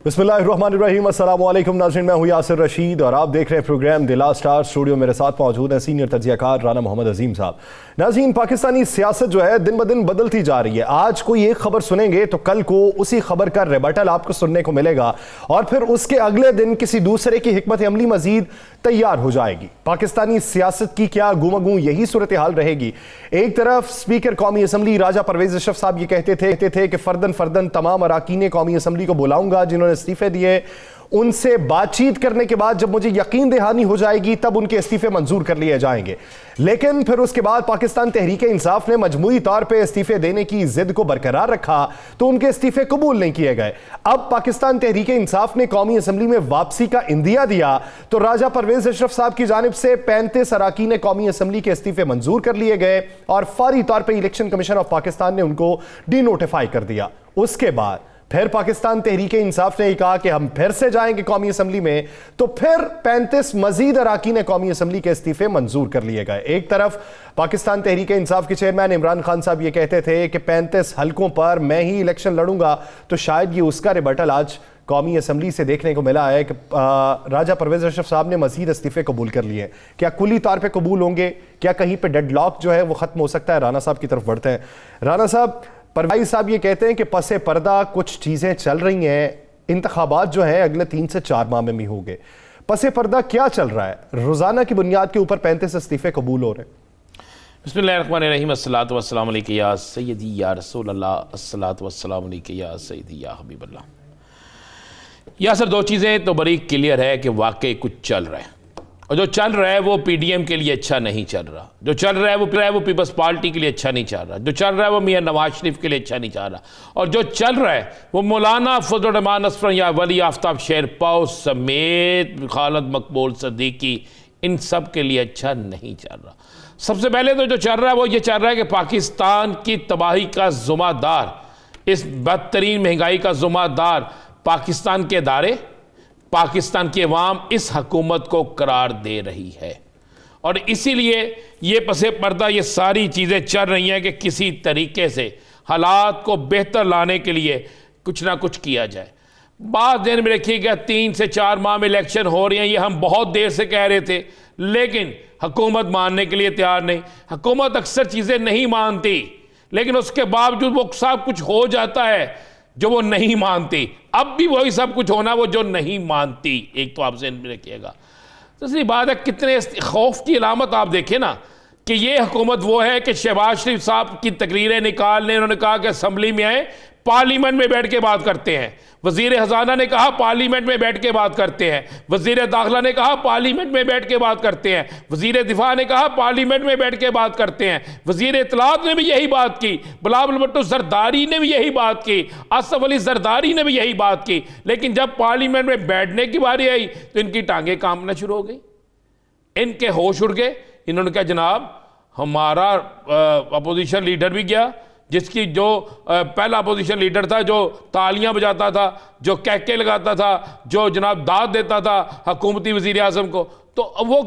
बिस्मिल्लाहिर्रहमानिर्रहीम, अस्सलाम वालेकुम नाज़रीन, मैं हूँ यासिर रशीद और आप देख रहे हैं program the last hour. Studio मेरे साथ मौजूद हैं सीनियर तज्ज़ियाकार राना मोहम्मद अजीम साहब। नाज़रीन, पाकिस्तानी सियासत जो है दिन ब दिन बदलती जा रही है। आज कोई एक खबर सुनेंगे तो कल को उसी खबर का रिबटल आपको सुनने को मिलेगा और फिर उसके अगले दिन किसी दूसरे की हिकमत अमली मजीद तैयार हो जाएगी। पाकिस्तानी सियासत की क्या गुमगू यही सूरत हाल रहेगी। एक तरफ स्पीकर कौमी असम्बली राजा परवेज अशरफ साहब ये कहते थे कि फर्दन फर्दन तमाम अराकीन कौमी असम्बली को बुलाऊंगा जिन्होंने इस्तीफे दिए, उनसे बातचीत करने के बाद जब मुझे यकीन दहानी हो जाएगी तब उनके इस्तीफे मंजूर कर लिए जाएंगे। लेकिन फिर उसके बाद पाकिस्तान तहरीक इंसाफ ने मजमूई तौर पे इस्तीफे देने की जिद को बरकरार रखा तो उनके इस्तीफे कबूल नहीं किए गए। अब पाकिस्तान तहरीक इंसाफ ने कौमी असम्बली में वापसी का इंदिया दिया तो राजा परवेज अशरफ साहब की जानिब से 35 अराकीन कौमी असम्बली के इस्तीफे मंजूर कर लिए गए और फौरी तौर पर इलेक्शन कमीशन ऑफ पाकिस्तान ने उनको डी नोटिफाई कर दिया। उसके बाद फिर पाकिस्तान तहरीक इंसाफ ने कहा कि हम फिर से जाएंगे कौमी असम्बली में, तो फिर 35 मजीद अराकीन कौमी असम्बली के इस्तीफे मंजूर कर लिए गए। एक तरफ पाकिस्तान तहरीक इंसाफ के चेयरमैन इमरान खान साहब ये कहते थे कि 35 हलकों पर मैं ही इलेक्शन लड़ूंगा, तो शायद ये उसका रिबटल आज कौमी असम्बली से देखने को मिला है कि राजा परवेज अशरफ साहब ने मजीद इस्तीफे कबूल कर लिए। क्या कुली तौर पर कबूल होंगे, क्या कहीं पर डेडलॉक जो है वो खत्म हो सकता है? राना साहब की तरफ बढ़ते हैं। राना साहब, परवेज साहब ये कहते हैं कि पसे पर्दा कुछ चीजें चल रही हैं, इंतखाबात जो है अगले 3 से 4 माह में भी होंगे। पसे पर्दा क्या चल रहा है? रोजाना की बुनियाद के ऊपर 35 इस्तीफे कबूल हो रहे हैं। बिस्मिल्लाहिर्रहमानिर्रहीम, अस्सलातु वस्सलामु अलैका या सय्यदी या रसूल अल्लाह, अस्सलातु वस्सलामु अलैका या सय्यदी या हबीबल्लाह। या सर, दो चीज़ें तो बड़ी क्लियर है कि वाकई कुछ चल रहा है और जो चल रहा है वो पीडीएम के लिए अच्छा नहीं चल रहा। जो चल रहा है वो पीपल्स पार्टी के लिए अच्छा नहीं चल रहा। जो चल रहा है वो मियां नवाज शरीफ के लिए अच्छा नहीं चल रहा। और जो चल रहा है वो मौलाना फजल रहमान असफर या वली आफ्ताब शेरपाव समेत खालिद मकबूल सदीकी, इन सब के लिए अच्छा नहीं चल रहा। सबसे पहले तो जो चल रहा है वो ये चल रहा है कि पाकिस्तान की तबाही का ज़िम्मेदार, इस बदतरीन महंगाई का ज़िम्मेदार पाकिस्तान के इदारे, पाकिस्तान की अवाम इस हकूमत को करार दे रही है। और इसीलिए ये पसे पर्दा ये सारी चीज़ें चल रही हैं कि किसी तरीके से हालात को बेहतर लाने के लिए कुछ ना कुछ किया जाए। बात ध्यान में रखिएगा, 3 से 4 माह में इलेक्शन हो रही हैं, ये हम बहुत देर से कह रहे थे, लेकिन हुकूमत मानने के लिए तैयार नहीं। हुकूमत अक्सर चीज़ें नहीं मानती, लेकिन उसके बावजूद वो सब कुछ हो जाता है जो वो नहीं मानती। अब भी वही सब कुछ होना वो जो नहीं मानती। एक तो आप ज़हन में रखिएगा। दूसरी बात है, कितने खौफ की अलामत आप देखें ना कि ये हुकूमत वो है कि शहबाज शरीफ साहब की तकरीरें निकालने, उन्होंने कहा कि असम्बली में आए, पार्लियामेंट में बैठ के बात करते हैं। वजीर खजाना ने कहा पार्लियामेंट में बैठ के बात करते हैं। वजीर दाखिला ने कहा पार्लियामेंट में बैठ के बात करते हैं। वजीर दिफा ने कहा पार्लियामेंट में बैठ के बात करते हैं। वजीर इत्तलात ने भी यही बात की। बिलावल भुट्टो जरदारी ने भी यही बात की। असफ अली जरदारी ने भी यही बात की। लेकिन जब पार्लियामेंट में बैठने की बारी आई तो इनकी टांगें कांपना शुरू हो गई, इनके होश उड़ गए। इन्होंने कहा जनाब हमारा अपोजिशन लीडर भी गया, जिसकी जो पहला अपोजिशन लीडर था, जो तालियां बजाता था, जो कहके लगाता था, जो जनाब दाद देता था हुकूमती वजीर आज़म को, तो वो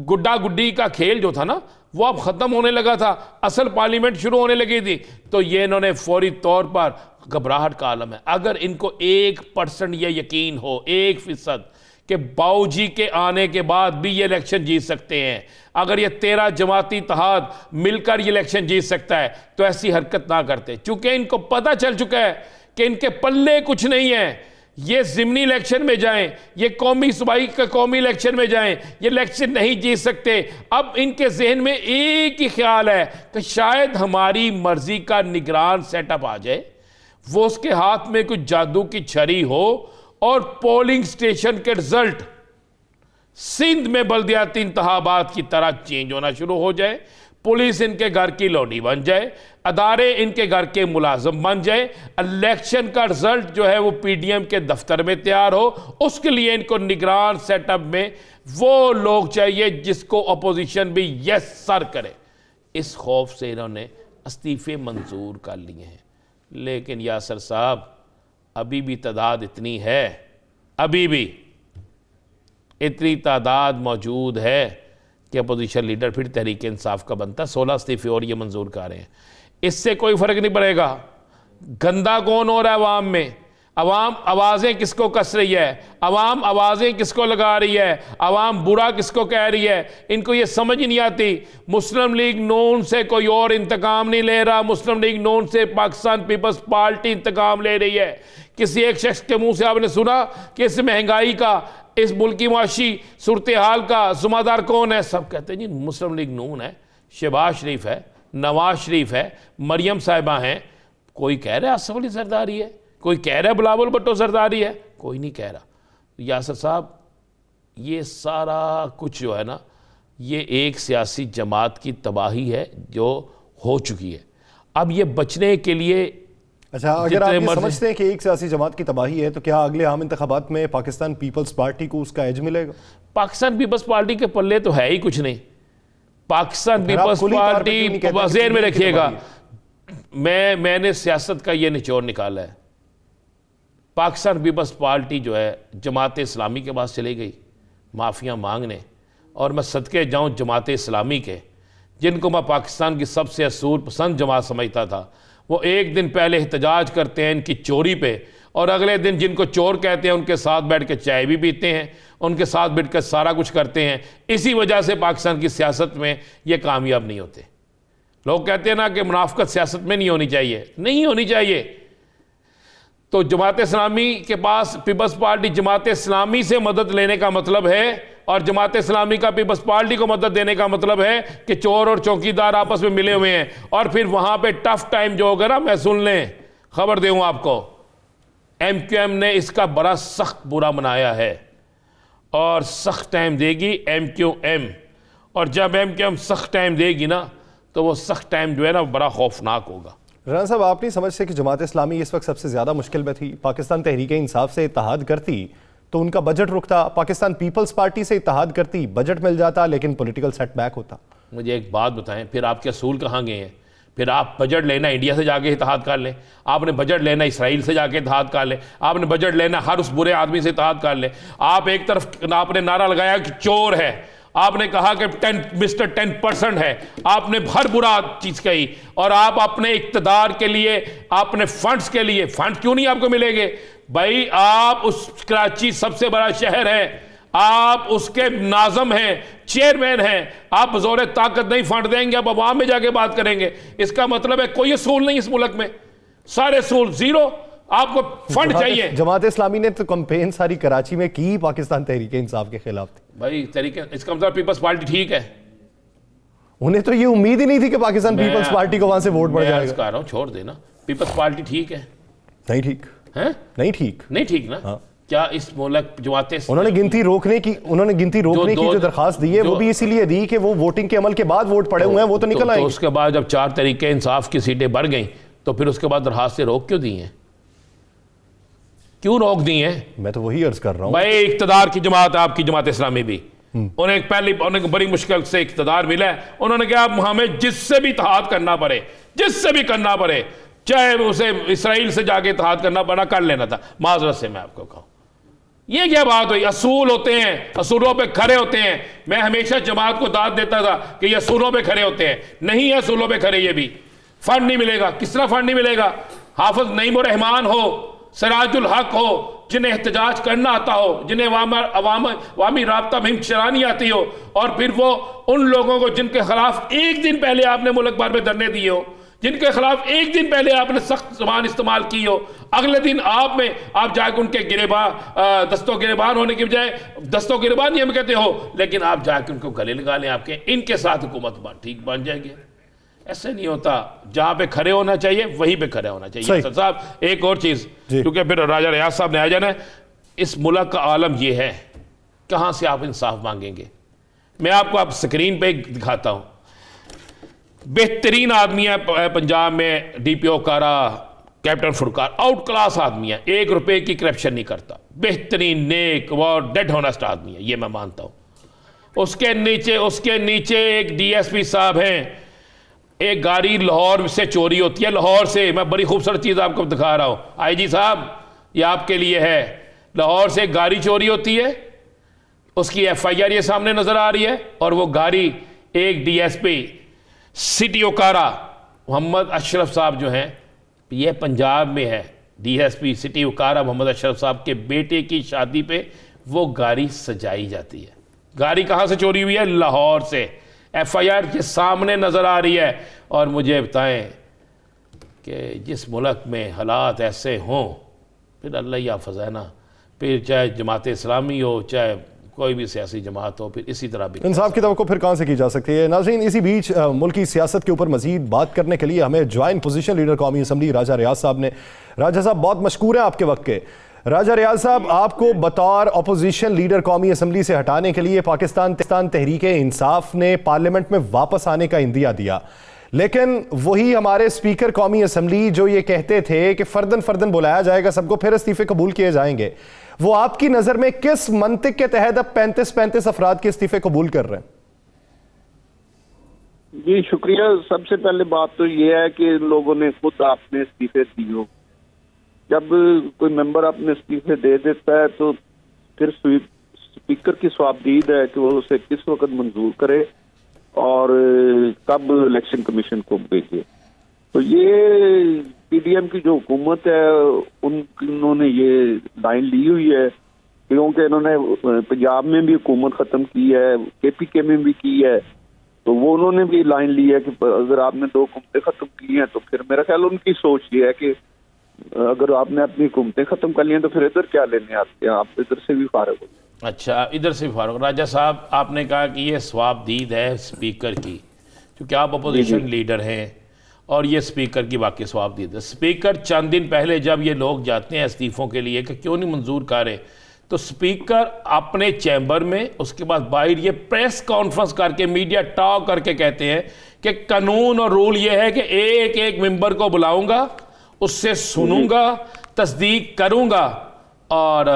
गुड्डा गुड्डी का खेल जो था ना वो अब ख़त्म होने लगा था। असल पार्लियामेंट शुरू होने लगी थी तो ये इन्होंने फौरी तौर पर, घबराहट का आलम है। अगर इनको 1% ये यकीन हो, 1% कि बाऊजी के आने के बाद भी ये इलेक्शन जीत सकते हैं, अगर ये 13 जमाती इत्तेहाद मिलकर ये इलेक्शन जीत सकता है, तो ऐसी हरकत ना करते। चूंकि इनको पता चल चुका है कि इनके पल्ले कुछ नहीं है। ये ज़िमनी इलेक्शन में जाएं, ये कौमी सूबाई का कौमी इलेक्शन में जाएं, ये इलेक्शन नहीं जीत सकते। अब इनके जहन में एक ही ख्याल है कि शायद हमारी मर्जी का निगरान सेटअप आ जाए, वो उसके हाथ में कुछ जादू की छड़ी हो और पोलिंग स्टेशन के रिजल्ट सिंध में बल्दियाती इंतखाबात की तरह चेंज होना शुरू हो जाए, पुलिस इनके घर की लौंडी बन जाए, अदारे इनके घर के मुलाजम बन जाए, इलेक्शन का रिजल्ट जो है वो पीडीएम के दफ्तर में तैयार हो। उसके लिए इनको निगरान सेटअप में वो लोग चाहिए जिसको अपोजिशन भी यस सर करे। इस खौफ से इन्होंने इस्तीफे मंजूर कर लिए हैं। लेकिन यासर साहब, अभी भी तादाद इतनी है, अभी भी इतनी तादाद मौजूद है कि अपोजिशन लीडर फिर तहरीक इंसाफ का बनता। 16 इस्तीफे और ये मंजूर कर रहे हैं, इससे कोई फ़र्क नहीं पड़ेगा। गंदा कौन हो रहा है अवाम में? अवाम आवाज़ें किसको कस रही है, अवाम आवाज़ें किसको लगा रही है, अवाम बुरा किसको कह रही है, इनको ये समझ ही नहीं आती। मुस्लिम लीग नून से कोई और इंतकाम नहीं ले रहा, मुस्लिम लीग नून से पाकिस्तान पीपल्स पार्टी इंतकाम ले रही है। किसी एक शख्स के मुंह से आपने सुना कि इस महंगाई का, इस मुल्क की मुआशी सूरत हाल का ज़िम्मेदार कौन है? सब कहते हैं जी मुस्लिम लीग नून है, शहबाज शरीफ है, नवाज शरीफ है, मरियम साहिबा हैं। कोई कह रहा है आसिफ अली जरदारी है, कोई कह रहा है बिलावल भुट्टो जरदारी है, कोई नहीं कह रहा। यासर साहब, ये सारा कुछ जो है ना, ये एक सियासी जमात की तबाही है जो हो चुकी है। अब ये बचने के लिए, अच्छा, अगर आप ये समझते हैं कि एक सियासी जमात की तबाही है, तो क्या अगले आम इंतखाबात में पाकिस्तान पीपल्स पार्टी को उसका एज मिलेगा? पाकिस्तान पीपल्स पार्टी के पल्ले तो है ही कुछ नहीं। पाकिस्तान पीपल्स पार्टी वज़ेर में रखिएगा, मैंने सियासत का ये निचोड़ निकाला है। पाकिस्तान पीपल्स पार्टी जो है जमात इस्लामी के पास चली गई माफ़िया मांगने, और मैं सदके जाऊँ जमात इस्लामी के, जिनको मैं पाकिस्तान की सबसे असूल पसंद जमात समझता था, वो एक दिन पहले एहतजाज करते हैं इनकी चोरी पे, और अगले दिन जिनको चोर कहते हैं उनके साथ बैठ के चाय भी पीते हैं, उनके साथ बैठ कर सारा कुछ करते हैं। इसी वजह से पाकिस्तान की सियासत में ये कामयाब नहीं होते। लोग कहते हैं ना कि मुनाफकत सियासत में नहीं होनी चाहिए, नहीं होनी चाहिए। तो जमात इस्लामी के पास पीपल्स पार्टी, जमात इस्लामी से मदद लेने का मतलब है, और जमात इस्लामी का पीपल्स पार्टी को मदद देने का मतलब है कि चोर और चौकीदार आपस में मिले हुए हैं, और फिर वहां पे टफ टाइम जो होगा ना, मैं सुन लें, खबर दूं आपको, MQM ने इसका बड़ा सख्त बुरा मनाया है, और सख्त टाइम देगी MQM। और जब MQM सख्त टाइम देगी ना, तो वो सख्त टाइम जो है ना बड़ा खौफनाक होगा। राना साहब, आप नहीं समझते कि जमात इस्लामी इस वक्त सबसे ज़्यादा मुश्किल में थी? पाकिस्तान तहरीक इंसाफ से इत्तेहाद करती तो उनका बजट रुकता, पाकिस्तान पीपल्स पार्टी से इत्तेहाद करती, बजट मिल जाता, लेकिन पॉलिटिकल सेटबैक होता। मुझे एक बात बताएं, फिर आपके असूल कहाँ गए हैं? फिर आप बजट लेना इंडिया से जाके इत्तेहाद कर लें, आपने बजट लेना इसराइल से जाके इत्तेहाद कर लें, आपने बजट लेना हर उस बुरे आदमी से इत्तेहाद कर लें। आप एक तरफ आपने नारा लगाया कि चोर है, आपने कहा कि मिस्टर 10% है, आपने हर बुरा चीज़ कही, और आप अपने इक़्तिदार के लिए, अपने फंड्स के लिए, फंड क्यों नहीं आपको मिलेंगे भाई? आप उस कराची सबसे बड़ा शहर है, आप उसके नाज़म हैं, चेयरमैन हैं, आप जोर ताकत नहीं फंड देंगे, आप अवाम में जाके बात करेंगे। इसका मतलब है कोई असूल नहीं इस मुल्क में, सारे असूल जीरो, आपको फंड चाहिए। जमात इस्लामी ने तो कैंपेन सारी कराची में की, पाकिस्तान तहरीक इंसाफ के खिलाफ थी भाई। तरीके, इसका मतलब पीपल्स पार्टी ठीक है? उन्हें तो ये उम्मीद ही नहीं थी कि पाकिस्तान पीपल्स पार्टी को वहां से वोट बढ़ जाएगा। कह रहा हूं, छोड़ देना, पीपल्स पार्टी ठीक है? नहीं ठीक है, नहीं ठीक, नहीं ठीक ना। हाँ। क्या इस मुल्क जमाते, उन्होंने गिनती रोकने की जो दरखास्त दी है, वो भी इसीलिए दी कि वो वोटिंग के अमल के बाद वोट पड़े हुए हैं, वो तो निकल आएंगे। उसके बाद जब 4 तरीके इंसाफ की सीटें बढ़ गई, तो फिर उसके बाद दरखास्त से रोक क्यों दी है? क्यों रोक दी है? मैं तो वही अर्ज कर रहा हूं भाई। इक्तदार की जमात, आपकी जमात इस्लामी भी, उन्हें बड़ी मुश्किल से इक्तदार मिला है। उन्होंने कहा हमें जिससे भी इत्तेहाद करना पड़े, जिससे भी करना पड़े, चाहे उसे इसराइल से जाके इत्तेहाद करना पड़ा, कर लेना था। माजरत से मैं आपको कहूं, ये क्या बात हुई? असूल होते हैं, असूलों पे खड़े होते हैं। मैं हमेशा जमात को दाद देता था कि ये असूलों पे खड़े होते हैं, नहीं है असूलों पे खड़े। ये भी फंड नहीं मिलेगा। किस तरह फंड नहीं मिलेगा? हाफिज नईम रहमान हो, सिराजुल हक हो, जिन्हें एहतजाज करना आता हो, जिन्हें अवामी राब्ता मुहिम चलानी आती हो, और फिर वो उन लोगों को जिनके खिलाफ एक दिन पहले आपने मुल्क भर में धरने दिए हो, जिनके खिलाफ एक दिन पहले आपने सख्त ज़बान इस्तेमाल की हो, अगले दिन आप जाकर उनके दस्तों गिरेबान होने की बजाय, दस्तों गिरेबान नहीं हम कहते हो, लेकिन आप जाकर उनको गले लगा लें, आपके इनके साथ हुकूमत ठीक बन जाएगी। ऐसे नहीं होता। जहां पे खड़े होना चाहिए वहीं पे खड़े होना चाहिए। सर साहब, एक और चीज, क्योंकि फिर राजा रियाज साहब ने आ जाना है, इस मुल्क का आलम यह है, कहां से आप इंसाफ मांगेंगे? मैं आपको आप स्क्रीन पे दिखाता हूं। बेहतरीन आदमी है पंजाब में, DPO कारा, कैप्टन फुरकार, आउट क्लास आदमी है, 1 रुपए की करप्शन नहीं करता, बेहतरीन, नेक व डेड होनेस्ट आदमी है, ये मैं मानता हूं। उसके नीचे एक DSP साहब हैं। एक गाड़ी लाहौर से चोरी होती है, लाहौर से, मैं बड़ी खूबसूरत चीज़ आपको दिखा रहा हूँ IG साहब, ये आपके लिए है। लाहौर से एक गाड़ी चोरी होती है, उसकी FIR ये सामने नज़र आ रही है, और वो गाड़ी एक DSP सिटी ओकारा मोहम्मद अशरफ साहब जो हैं, ये पंजाब में है, डीएसपी सिटी उकारा मोहम्मद अशरफ साहब के बेटे की शादी पे वो गाड़ी सजाई जाती है। गाड़ी कहाँ से चोरी हुई है? लाहौर से। एफआईआर के सामने नज़र आ रही है। और मुझे बताएं कि जिस मुल्क में हालात ऐसे हों, फिर अल्लाह ही हाफ़िज़ है ना, फिर चाहे जमात इस्लामी हो, चाहे कोई भी सियासी जमात हो, फिर इसी तरह भी इंसाफ की तवक्को फिर कहाँ से की जा सकती है? नाज़रीन, इसी बीच मुल्क की सियासत के ऊपर मजीद बात करने के लिए हमें ज्वाइंट पोजीशन लीडर कौमी असम्बली राजा रियाज साहब ने, राजा साहब बहुत मशकूर हैं आपके वक्त के। राजा रियाज साहब, आपको बतौर अपोजिशन लीडर कौमी असम्बली से हटाने के लिए पाकिस्तान तहरीक इंसाफ ने पार्लियामेंट में वापस आने का इंदिया दिया, लेकिन वही हमारे स्पीकर कौमी असम्बली जो ये कहते थे कि फर्दन फर्दन बुलाया जाएगा सबको, फिर इस्तीफे कबूल किए जाएंगे, वो आपकी नजर में किस मंतिक के तहत अब 35 अफराद के इस्तीफे कबूल कर रहे हैं? जी शुक्रिया। सबसे पहले बात तो ये है कि लोगों ने खुद अपने इस्तीफे दिए। जब कोई मेंबर अपने इस्तीफे दे देता है तो फिर स्पीकर की स्वाबदीद है कि वो उसे किस वक्त मंजूर करे और कब इलेक्शन कमीशन को भेजे। तो ये पीडीएम की जो हुकूमत है उन्होंने ये लाइन ली हुई है, क्योंकि इन्होंने पंजाब में भी हुकूमत खत्म की है, केपीके में भी की है, तो वो उन्होंने भी लाइन ली है कि अगर आपने 2 हुकूमतें खत्म की हैं तो फिर मेरा ख्याल उनकी सोच ये है कि अगर आपने अपनी हुकूमतें खत्म कर ली हैं तो फिर इधर क्या लेने आते हैं, आप इधर से भी फारग हो। अच्छा, इधर से फारूक। राजा साहब, आपने कहा कि ये स्वाबदीद है स्पीकर की, क्योंकि आप अपोजिशन लीडर हैं और ये स्पीकर की बाकी स्वाबदीद है। स्पीकर चंद दिन पहले जब ये लोग जाते हैं इस्तीफों के लिए कि क्यों नहीं मंजूर कर रहे, तो स्पीकर अपने चैम्बर में, उसके बाद बाहर ये प्रेस कॉन्फ्रेंस करके मीडिया टॉक करके कहते हैं कि कानून और रूल ये है कि एक एक मेंबर को बुलाऊंगा, उससे सुनूंगा, तस्दीक करूंगा और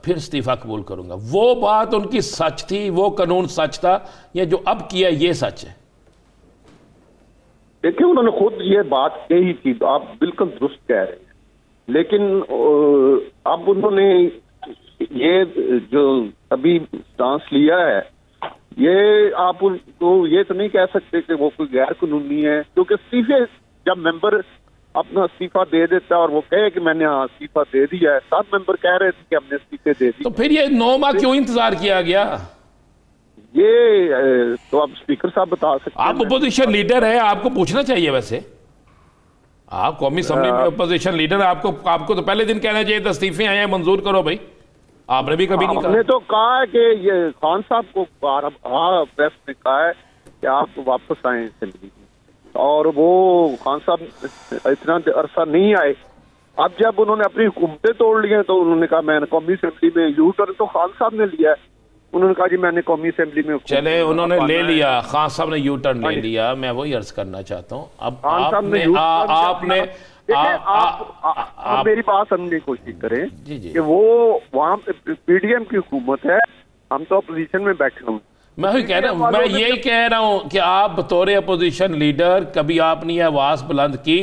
फिर इस्तीफा कबूल करूंगा। वो बात उनकी सच थी, वो कानून सच था, या जो अब किया ये सच है? देखिए, उन्होंने खुद ये बात कही थी, आप बिल्कुल दुरुस्त कह रहे हैं, लेकिन अब उन्होंने ये जो अभी स्टांस लिया है, ये आप उनको ये तो नहीं कह सकते कि वो कोई गैर कानूनी है, क्योंकि इस्तीफे जब मेंबर अपना इस्तीफा दे देता है और वो कहे कि मैंने हाँ इस्तीफा दे दिया है, 7 मेंबर कह रहे थे कि हमने इस्तीफे दे दिए, तो फिर ये 9 माह क्यों इंतजार किया गया? ये तो आप स्पीकर साहब बता सकते हैं। आप अपोजिशन लीडर है, आपको पूछना चाहिए। वैसे आप कौमी असम्बली में अपोजिशन लीडर, आपको तो पहले दिन कहना चाहिए था इस्तीफे आए हैं मंजूर करो भाई। आपने भी कभी नहीं कहा। हमने तो कहा है कि ये खान साहब को प्रेस में कहा है कि आप वापस आए असेंबली में, और वो खान साहब इतना अरसा नहीं आए। अब जब उन्होंने अपनी हुकूमतें तोड़ ली हैं तो उन्होंने कहा मैंने कौमी असेंबली में यू टर्न तो खान साहब ने लिया है, उन्होंने कहा जी मैंने कौमी असेंबली में। चले, उन्होंने ले लिया, खान साहब ने यू टर्न ले लिया। मैं वही अर्ज करना चाहता हूँ, अब आपने आप मेरी बात समझने की कोशिश करें कि वो वहाँ पीडीएम की हुकूमत है, हम तो अपोजिशन में बैठे हुए। मैं यही कह रहा हूँ कि आप बतौर अपोजिशन लीडर कभी आपने यह आवाज़ बुलंद की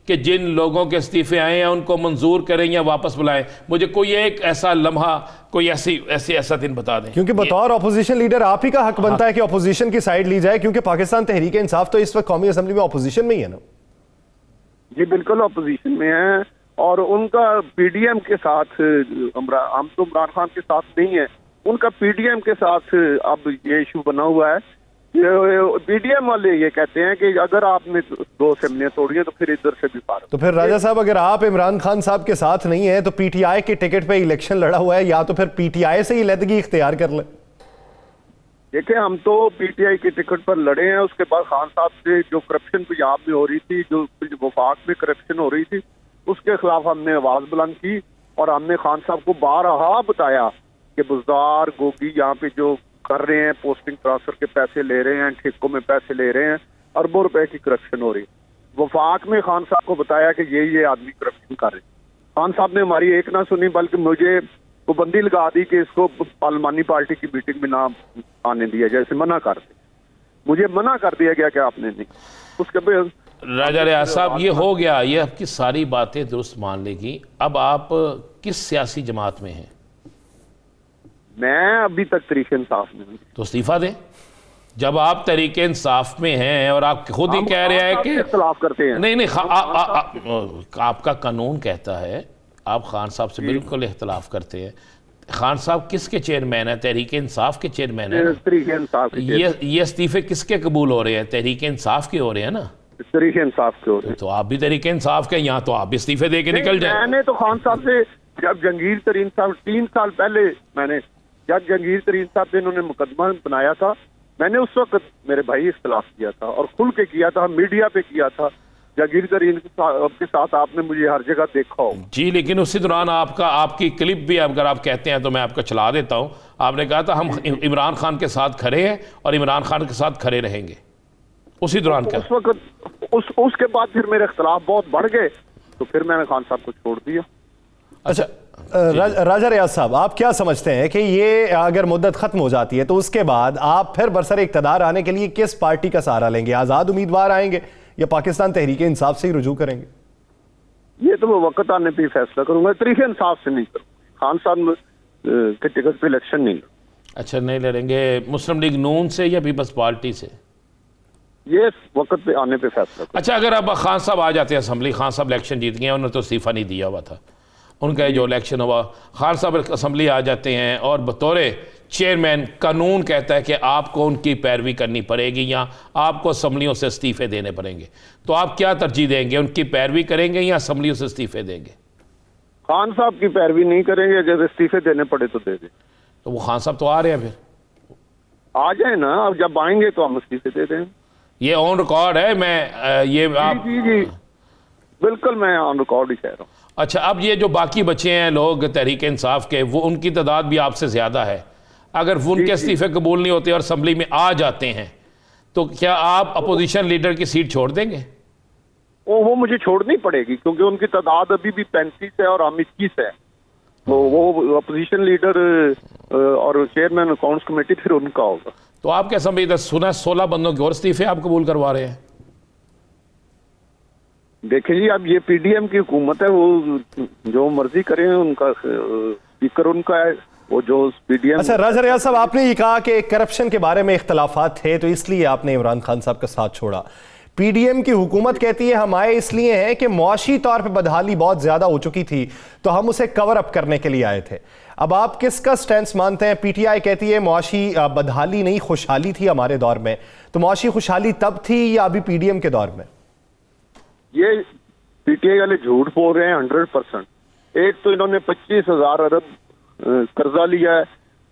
कि जिन लोगों के इस्तीफे आए हैं उनको मंजूर करें या वापस बुलाएं? मुझे कोई एक ऐसा लम्हा, कोई ऐसा दिन बता दें। क्योंकि बतौर अपोजिशन लीडर आप ही का हक बनता है कि अपोजिशन की साइड ली जाए, क्योंकि पाकिस्तान तहरीक इंसाफ तो इस वक्त कौमी असेंबली में अपोजिशन में ही है ना। जी बिल्कुल अपोजिशन में है, और उनका पीडीएम के साथ, हम तो इमरान खान के साथ नहीं है, उनका पीडीएम के साथ अब ये इशू बना हुआ है। पीडीएम वाले ये कहते हैं कि अगर आपने 2 असेंबलियां तोड़ी हैं तो फिर इधर से भी पार। तो फिर राजा साहब, अगर आप इमरान खान साहब के साथ नहीं है तो पीटीआई के टिकट पे इलेक्शन लड़ा हुआ है, या तो फिर पीटीआई से ही लदगी इख्तियार कर ले। देखिए, हम तो पीटीआई के टिकट पर लड़े हैं, उसके बाद खान साहब से जो करप्शन पंजाब में हो रही थी, जो वफाक में करप्शन हो रही थी, उसके खिलाफ हमने आवाज बुलंद की, और हमने खान साहब को बारहा बताया कि बुज़दार गोगी यहाँ पे जो कर रहे हैं, पोस्टिंग ट्रांसफर के पैसे ले रहे हैं, ठेकों में पैसे ले रहे हैं, अरबों रुपए की करप्शन हो रही है। वफाक में खान साहब को बताया कि ये आदमी करप्शन कर रहे हैं। खान साहब ने हमारी एक ना सुनी, बल्कि मुझे पाबंदी लगा दी कि इसको पार्लिमानी पार्टी की मीटिंग में ना आने दिया, जैसे मना कर दे। मुझे मना कर दिया गया कि आपने नहीं। उसके बाद राजा रियाज साहब, ये हो गया, ये आपकी सारी बातें दुरुस्त मान लेगी। अब आप किस सियासी जमात में हैं? मैं अभी तक तरीके इंसाफ में हूं। तो इस्तीफा दें। जब आप तरीके इंसाफ में हैं और आप खुद ही कह रहे हैं कि खिलाफ करते हैं, नहीं, आपका कानून कहता है आप खान साहब से बिल्कुल इख्तलाफ करते हैं। खान साहब किसके चेयरमैन है? तहरीक इंसाफ के चेयरमैन है ना? तहरीक इंसाफ के ये इस्तीफे किसके कबूल हो रहे हैं? तहरीक इंसाफ के हो रहे हैं ना? तहरीक इंसाफ के हो रहे हैं। तो आप भी तहरीक इंसाफ के, यहाँ तो आप भी इस्तीफे दे के निकल जाए। मैंने तो खान साहब से जब जहांगीर तरीन साहब 3 साल पहले मैंने जब जहांगीर तरीन साहब पे इन्होंने मुकदमा बनाया था, मैंने उस वक्त मेरे भाई इख्तलाफ किया था और खुल के किया था, मीडिया पे किया था। जहांगीर तरीन के साथ आपने मुझे हर जगह देखा हो जी, लेकिन उसी दौरान आपकी क्लिप भी अगर आप कहते हैं तो मैं आपको चला देता हूँ। आपने कहा था हम इमरान खान के साथ खड़े हैं और इमरान खान के साथ खड़े रहेंगे। उसी दौरान क्या उस वक्त उसके बाद फिर मेरे इख्तलाफ बहुत बढ़ गए, तो फिर मैंने खान साहब को छोड़ दिया। अच्छा, राजा रियाज साहब, आप क्या समझते हैं कि ये अगर मुद्दत खत्म हो जाती है तो उसके बाद आप फिर बरसर इक़्तिदार आने के लिए किस पार्टी का सहारा लेंगे? आज़ाद उम्मीदवार आएंगे या पाकिस्तान तहरीक इंसाफ से ही रुजू करेंगे? ये तो मैं वक्त आने पे ही फैसला करूंगा। तहरीक इंसाफ से नहीं करूंगा, खान साहब के टिकट पे इलेक्शन नहीं लड़ूंगा। अच्छा, नहीं लड़ेंगे मुस्लिम लीग नून से या पीपल्स पार्टी से? ये वक्त पे आने पे फैसला करूंगा। अच्छा, अगर अब खान साहब आ जाते हैं असम्बली, खान साहब इलेक्शन जीत गए, उन्होंने तो इस्तीफा नहीं दिया हुआ था, उनका जो इलेक्शन हुआ, खान साहब असम्बली आ जाते हैं और बतौर चेयरमैन कानून कहता है कि आपको उनकी पैरवी करनी पड़ेगी या आपको असम्बलियों से इस्तीफे देने पड़ेंगे, तो आप क्या तरजीह देंगे? उनकी पैरवी करेंगे या असम्बलियों से इस्तीफे देंगे? खान साहब की पैरवी नहीं करेंगे, जब इस्तीफे देने पड़े तो दे दें। तो वो खान साहब तो आ रहे हैं, फिर आ जाए ना, अब जब आएंगे तो हम इस्तीफे दे दें। ये ऑन रिकॉर्ड है, मैं ये आप जी बिल्कुल मैं ऑन रिकॉर्ड ही कह रहा हूँ। अच्छा, अब ये जो बाकी बचे हैं लोग तहरीक इंसाफ के, वो उनकी तादाद भी आपसे ज़्यादा है। अगर वो उनके इस्तीफे कबूल नहीं होते और असम्बली में आ जाते हैं तो क्या आप अपोजिशन लीडर की सीट छोड़ देंगे? वो मुझे छोड़नी पड़ेगी, क्योंकि उनकी तादाद अभी भी 35 है और हम 21 है। तो वो अपोजिशन लीडर और चेयरमैन अकाउंट्स कमेटी फिर उनका होगा। तो आप क्या समझते? सुना 16 बंदों के और इस्तीफे आप कबूल करवा रहे हैं। देखिए जी, अब ये पीडीएम की हुकूमत है, वो जो मर्जी करें, उनका स्पीकर उनका है, वो जो पीडीएम। अच्छा राजा रियाज साहब, आपने ये कहा कि करप्शन के बारे में इख्तलाफात थे तो इसलिए आपने इमरान खान साहब का साथ छोड़ा। पीडीएम की हुकूमत कहती है हम आए इसलिए हैं कि मुआशी तौर पे बदहाली बहुत ज्यादा हो चुकी थी तो हम उसे कवर अप करने के लिए आए थे। अब आप किसका स्टैंस मानते हैं? पीटीआई कहती है मुआशी बदहाली नहीं, खुशहाली थी हमारे दौर में, तो मुआशी खुशहाली तब थी या अभी पीडीएम के दौर में? ये पीटीआई वाले झूठ बोल रहे हैं 100%। एक तो इन्होंने 25,000 अरब कर्जा लिया है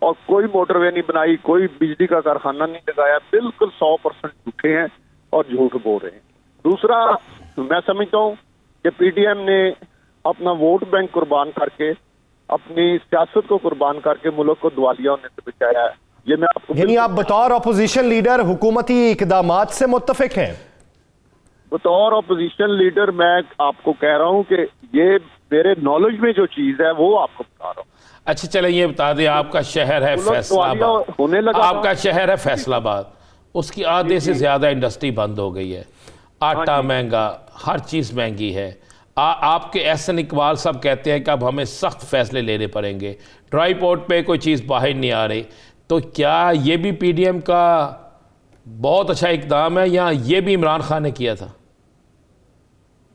और कोई मोटरवे नहीं बनाई, कोई बिजली का कारखाना नहीं लगाया, बिल्कुल 100% झूठे हैं और झूठ बोल रहे हैं। दूसरा, मैं समझता हूँ कि पीडीएम ने अपना वोट बैंक कुर्बान करके, अपनी सियासत को कुर्बान करके मुल्क को दिवालिया होने से बचाया है। ये मैं आपको, यानी आप बतौर अपोजिशन लीडर हुकूमती इकदामात से मुत्तफिक हैं? बतौर अपोजिशन लीडर मैं आपको कह रहा हूँ कि ये मेरे नॉलेज में जो चीज है वो आपको बता रहा हूँ। अच्छा चले, ये बता दें, आपका शहर है फैसलाबाद, होने लगा, आपका शहर है फैसलाबाद, उसकी आधे से ज्यादा इंडस्ट्री बंद हो गई है, आटा महंगा, हर चीज महंगी है। आपके एहसन इकबाल साहब कहते हैं कि अब हमें सख्त फैसले लेने पड़ेंगे, ड्राई पोर्ट पे कोई चीज बाहर नहीं आ रही, तो क्या ये भी पीडीएम का बहुत अच्छा इकदाम है या ये भी इमरान खान ने किया था?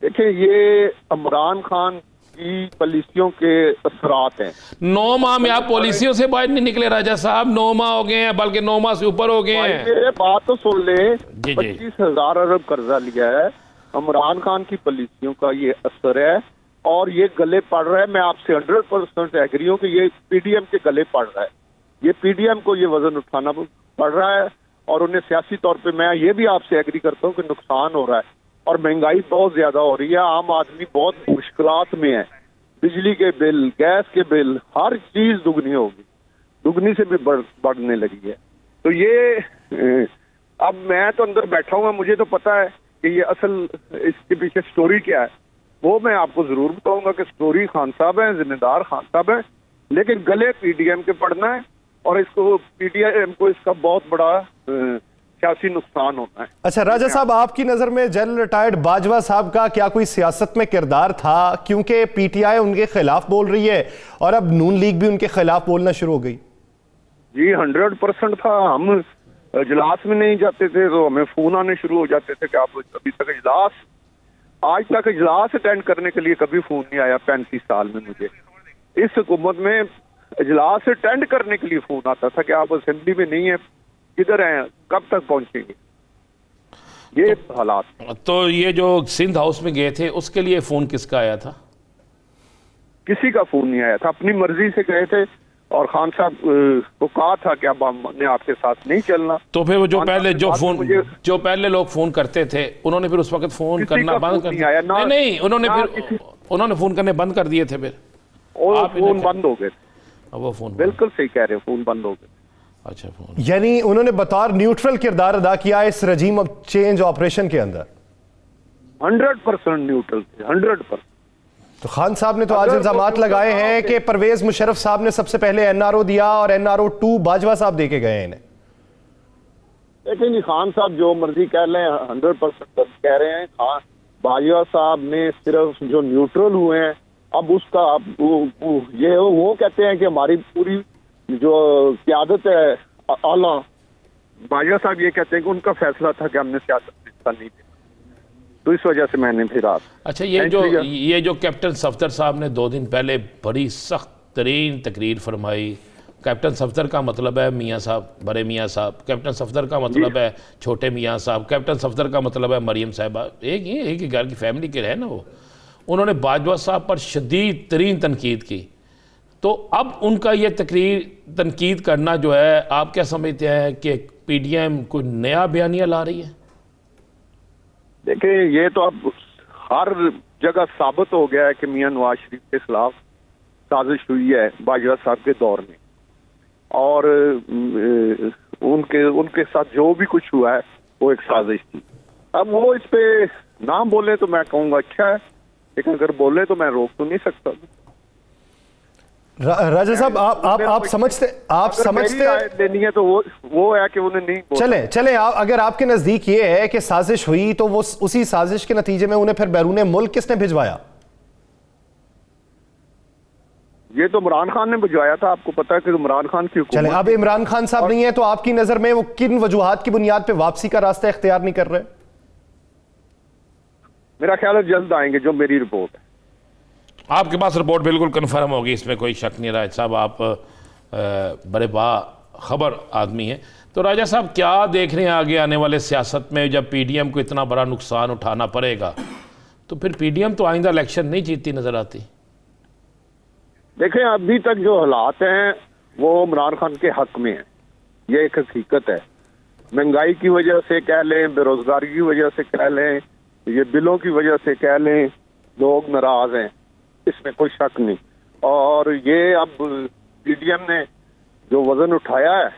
देखिए, ये इमरान खान की पॉलिसियों के असरात हैं। 9 माह में आप पॉलिसियों से बाहर नहीं निकले राजा साहब, 9 माह हो गए हैं, बल्कि 9 माह से ऊपर हो गए हैं। मेरे बात तो सुन ले, जी। 25,000 अरब कर्जा लिया है, इमरान खान की पॉलिसियों का ये असर है और ये गले पड़ रहा है। मैं आपसे 100% एग्री हूँ कि ये पीडीएम के गले पड़ रहा है। ये पीडीएम को ये वजन उठाना पड़ रहा है और उन्हें सियासी तौर पे मैं ये भी आपसे एग्री करता हूँ कि नुकसान हो रहा है और महंगाई बहुत ज्यादा हो रही है। आम आदमी बहुत मुश्किलात में है, बिजली के बिल, गैस के बिल, हर चीज दुगनी होगी, दुगनी से भी बढ़ने लगी है। तो ये अब मैं तो अंदर बैठा हुआ, मुझे तो पता है कि ये असल इसके पीछे स्टोरी क्या है, वो मैं आपको जरूर बताऊंगा कि स्टोरी खान साहब है, जिम्मेदार खान साहब है, लेकिन गले पीडीएम के पड़ना है और इसको पीडीएम को इसका बहुत बड़ा सियासी नुकसान होना है। अच्छा राजा साहब, आपकी नजर में जनरल रिटायर्ड बाजवा साहब का क्या कोई सियासत में किरदार था? क्योंकि पीटीआई उनके खिलाफ बोल रही है और अब नून लीग भी उनके खिलाफ बोलना शुरू हो गई। जी 100% था। हम इजलास में नहीं जाते थे तो हमें फोन आने शुरू हो जाते थे कि आप अभी तक इजलास आज तक इजलास अटेंड करने के लिए कभी फोन नहीं आया 35 साल में मुझे। इस हुकूमत में इजलास अटेंड करने के लिए फोन आता था कि आप असेंबली में नहीं है, किधर हैं, कब तक पहुंचेंगे। ये हालात। तो ये जो सिंध हाउस में गए थे उसके लिए फ़ोन किसका आया था? किसी का फोन नहीं आया था, अपनी मर्जी से गए थे और खान साहब को कहा था कि अब हमने आपके साथ नहीं चलना। तो फिर वो जो खान पहले साहब के बाद मुझे जो पहले लोग फ़ोन करते थे उन्होंने फिर उस वक्त फ़ोन किसी करना का बंद फोन कर नहीं आया, दिया? ना- नहीं, उन्होंने ना फिर उन्होंने फ़ोन करने बंद कर दिए थे फिर? और आप फोन इधर- बंद हो गए। अब वो फ़ोन बिल्कुल सही कह रहे हो, फोन बंद हो गए। अच्छा, फ़ोन। यानी उन्होंने बतौर न्यूट्रल किरदार अदा किया इस रजीम चेंज ऑपरेशन के अंदर। 100% न्यूट्रल थे, 100%। तो खान साहब ने तो आज अगर इल्जामात वो लगाए हैं न्यूट्रल कि परवेज मुशर्रफ साहब ने सबसे पहले एनआरओ दिया और एनआरओ 2 बाजवा साहब दे के गए हैं इन्हें। लेकिन जी खान साहब जो मर्जी कह लें, 100% कह रहे हैं। खान बाजवा साहब ने सिर्फ जो न्यूट्रल हुए हैं, अब उसका वो कहते हैं कि हमारी पूरी जो क़यादत है आला, बाजवा साहब ये कहते हैं कि उनका फैसला था कि हमने सियासत में हिस्सा नहीं दिया, तो इस वजह से मैंने फिर आप अच्छा, ये जो कैप्टन सफदर साहब ने 2 दिन पहले बड़ी सख्त तरीन तकरीर फरमाई। कैप्टन सफदर का मतलब है मियाँ साहब, बड़े मियाँ साहब। कैप्टन सफदर का मतलब है छोटे मियाँ साहब। कैप्टन सफदर का मतलब है मरियम साहिबा। एक ही घर की फैमिली के रहे ना वो। उन्होंने बाजवा साहब पर शदीद तरीन तनकीद की। तो अब उनका ये तनकीद करना जो है, आप क्या समझते हैं कि PDM कोई नया बयानिया ला रही है? देखिए, ये तो अब हर जगह साबित हो गया है कि मियां नवाज शरीफ के खिलाफ साजिश हुई है बाजवा साहब के दौर में, और उनके साथ जो भी कुछ हुआ है वो एक साजिश थी। अब वो इस पे ना बोले तो मैं कहूँगा अच्छा है, लेकिन अगर बोले तो मैं रोक तो नहीं सकता। राजा साहब, आप समझते लेनी है तो वो है कि उन्हें नहीं बोला। चले अगर आपके नजदीक ये है कि साजिश हुई, तो वो उसी साजिश के नतीजे में उन्हें फिर बैरून मुल्क किसने भिजवाया? ये तो इमरान खान ने भिजवाया था। आपको पता है कि इमरान खान की हुकूमत। चले, अब इमरान खान साहब नहीं है तो आपकी नजर में वो किन वजूहात की बुनियाद पे वापसी का रास्ता इख्तियार नहीं कर रहे? मेरा ख्याल है जल्द आएंगे, जो मेरी रिपोर्ट है। आपके पास रिपोर्ट बिल्कुल कन्फर्म होगी, इसमें कोई शक नहीं। राजा साहब, आप बड़े बाखबर आदमी हैं। तो राजा साहब, क्या देख रहे हैं आगे आने वाले सियासत में? जब PDM को इतना बड़ा नुकसान उठाना पड़ेगा तो फिर PDM तो आइंदा इलेक्शन नहीं जीतती नजर आती। देखें, अभी तक जो हालात हैं वो इमरान खान के हक में है, ये एक हकीकत है। महंगाई की वजह से कह लें, बेरोजगारी की वजह से कह लें, ये बिलों की वजह से कह लें, लोग नाराज हैं, इसमें कोई शक नहीं। और ये अब PDM ने जो वजन उठाया है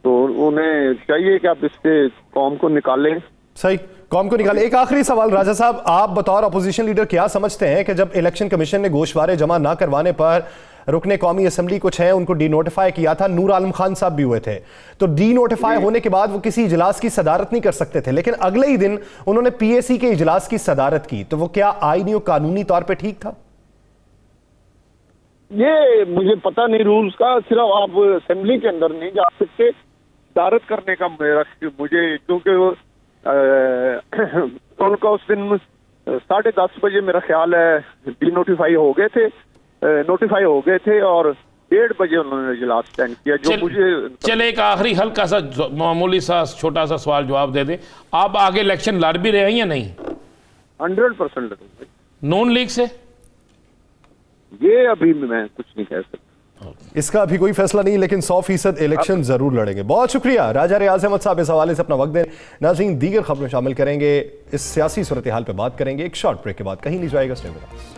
तो उन्हें चाहिए कि अब इससे कौम को निकालें। सही, कौम को निकाले। एक आखिरी सवाल राजा साहब, आप बतौर अपोजिशन लीडर क्या समझते हैं कि जब इलेक्शन कमीशन ने गोशवारे जमा ना करवाने पर रुकने कौमी असम्बली कुछ है उनको डीनोटिफाई किया था, नूर आलम खान साहब भी हुए थे, तो डीनोटिफाई होने के बाद वो किसी इजलास की सदारत नहीं कर सकते थे, लेकिन अगले ही दिन उन्होंने PAC के इजलास की सदारत की, तो वो क्या आईनी और कानूनी तौर पर ठीक था? ये मुझे पता नहीं रूल्स का। सिर्फ आप असेंबली के अंदर नहीं जा सकते, सदारत करने का मुझे, क्योंकि उनका उस दिन 10:30 बजे मेरा ख्याल है नोटिफाई हो गए थे और 1:30 बजे उन्होंने इजलास अटेंड किया। जो मुझे चले, एक आखिरी हल्का सा मामूली सा छोटा सा सवाल जवाब दे दे, आप आगे इलेक्शन लड़ भी रहे हैं या नहीं? 100% लड़ूंगा। नून लीग से? ये अभी मैं कुछ नहीं कह सकता, इसका अभी कोई फैसला नहीं, लेकिन 100% इलेक्शन जरूर लड़ेंगे। बहुत शुक्रिया राजा रियाज अहमद साहब, इस हवाले से अपना वक्त दें। नाज़रीन, दीगर खबरें शामिल करेंगे, इस सियासी सूरत हाल पर बात करेंगे एक शॉर्ट ब्रेक के बाद। कहीं नहीं जाएगा, stay with us.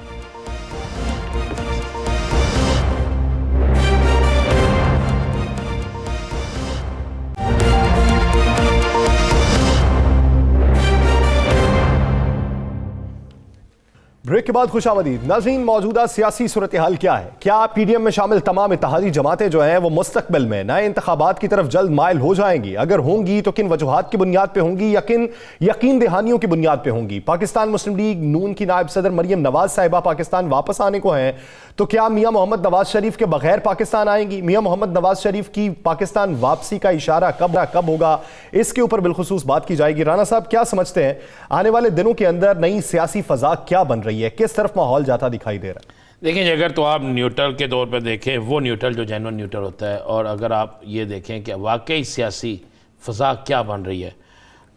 Break break के बाद खुशामदीद नाज़रीन। मौजूदा सियासी सूरत हाल क्या है? क्या पीडीएम में शामिल तमाम इत्तेहादी जमातें जो हैं वो मुस्तकबिल में नए इंतखाबात की तरफ जल्द माइल हो जाएंगी? अगर होंगी तो किन वजूहात की बुनियाद पे होंगी या किन यकीन दहानियों की बुनियाद पे होंगी? पाकिस्तान मुस्लिम लीग नून की नायब सदर मरियम नवाज साहिबा पाकिस्तान वापस आने को हैं, तो क्या मियां मोहम्मद नवाज शरीफ के बगैर पाकिस्तान आएंगी? मियां मोहम्मद नवाज शरीफ की पाकिस्तान वापसी का इशारा कब होगा, इसके ऊपर बिलखुसूस बात की जाएगी। राना साहब, क्या समझते हैं आने वाले दिनों के अंदर नई सियासी फजा क्या बन रही है? किस तरफ माहौल जाता दिखाई दे रहा है? देखें, अगर तो आप न्यूट्रल के तौर पर देखें, वो न्यूट्रल जो जेन्युइन न्यूट्रल होता है, और अगर आप ये देखें कि वाकई सियासी फ़ज़ा क्या बन रही है,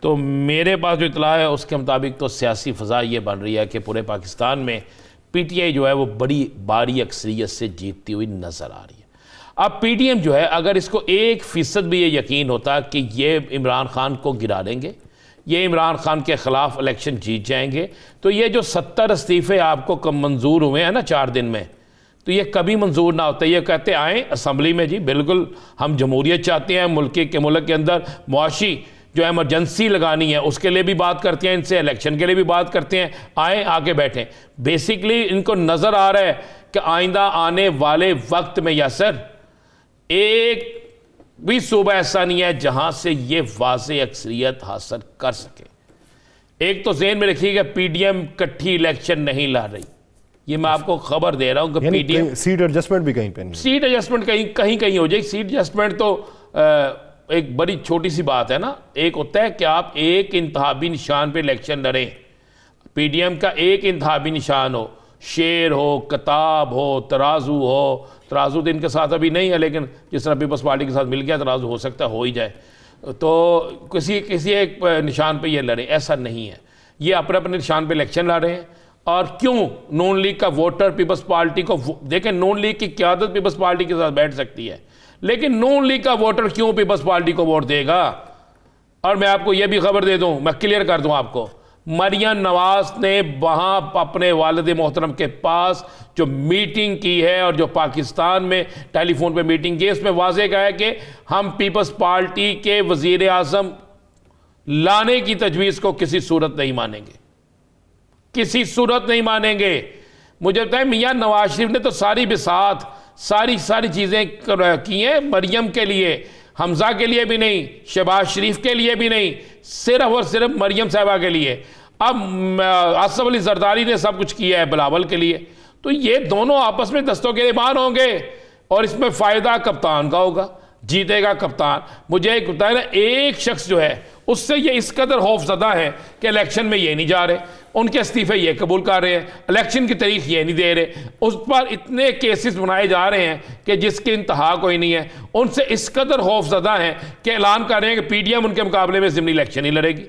तो मेरे पास जो इतला है उसके मुताबिक तो सियासी फ़ज़ा ये बन रही है कि पूरे पाकिस्तान में पीटीआई जो है वो बड़ी भारी अक्सरियत से जीतती हुई नज़र आ रही है। अब पीटीएम जो है, अगर इसको 1% भी ये यकीन होता कि ये इमरान खान को गिरा देंगे, ये इमरान खान के ख़िलाफ़ इलेक्शन जीत जाएंगे, तो ये जो 70 इस्तीफ़े आपको कम मंजूर हुए हैं ना 4 दिन में, तो ये कभी मंजूर ना होता। ये कहते आएँ असम्बली में, जी बिल्कुल हम जमहूरियत चाहते हैं, मुल्क के अंदर मुआशी जो एमरजेंसी लगानी है उसके लिए भी बात करते हैं, इनसे इलेक्शन के लिए भी बात करते हैं, आए आके बैठें। बेसिकली इनको नज़र आ रहा है कि आइंदा आने वाले वक्त में यासर एक भी सूबा ऐसा नहीं है जहां से ये वाज़ेह अक्सरियत हासिल कर सके। एक तो ज़हन में रखिएगा, पीडीएम इकट्ठी इलेक्शन नहीं ला रही, ये मैं आपको खबर दे रहा हूं कि पीडीएम सीट एडजस्टमेंट भी कहीं पे नहीं, सीट एडजस्टमेंट कहीं हो जाएगी। सीट एडजस्टमेंट तो एक बड़ी छोटी सी बात है ना। एक होता है कि आप एक इंतहाबी निशान पे इलेक्शन लड़ें, पीडीएम का एक इंतहाबी निशान हो, शेर हो, किताब हो, तराजू हो। तराजू तो इनके साथ अभी नहीं है, लेकिन जिस तरह पीपल्स पार्टी के साथ मिल गया तराजू हो सकता है हो ही जाए, तो किसी एक निशान पे ये लड़ें, ऐसा नहीं है। ये अपने अपने निशान पे इलेक्शन लड़ रहे हैं। और क्यों नून लीग का वोटर पीपल्स पार्टी को देखें, नून लीग की क़यादत पीपल्स पार्टी के साथ बैठ सकती है, लेकिन नून लीग का वोटर क्यों पीपल्स पार्टी को वोट देगा? और मैं आपको यह भी खबर दे दूं, मैं क्लियर कर दूं आपको, मरियम नवाज ने वहां अपने वालिद मोहतरम के पास जो मीटिंग की है और जो पाकिस्तान में टेलीफोन पे मीटिंग की है, इसमें वाज़ेह कहा है कि हम पीपल्स पार्टी के वजीर आज़म लाने की तजवीज़ को किसी सूरत नहीं मानेंगे, किसी सूरत नहीं मानेंगे। मुझे लगता है मियां नवाज शरीफ ने तो सारी बिसात सारी चीज़ें की हैं मरियम के लिए, हमजा के लिए भी नहीं, शहबाज शरीफ के लिए भी नहीं, सिर्फ और सिर्फ मरियम साहिबा के लिए। अब आसफ अली जरदारी ने सब कुछ किया है बिलावल के लिए, तो ये दोनों आपस में दस्तों के गिरबान होंगे और इसमें फ़ायदा कप्तान का होगा, जीतेगा कप्तान। मुझे एक बताया ना, एक शख्स जो है उससे ये इस कदर खौफजदा है कि इलेक्शन में ये नहीं जा रहे, उनके इस्तीफे ये कबूल कर रहे हैं, इलेक्शन की तारीख ये नहीं दे रहे, उस पर इतने केसेस बनाए जा रहे हैं कि जिसकी इंतहा कोई नहीं है। उनसे इस कदर खौफजदा हैं कि ऐलान कर रहे हैं कि पीडीएम उनके मुकाबले में ज़िमनी इलेक्शन ही लड़ेगी।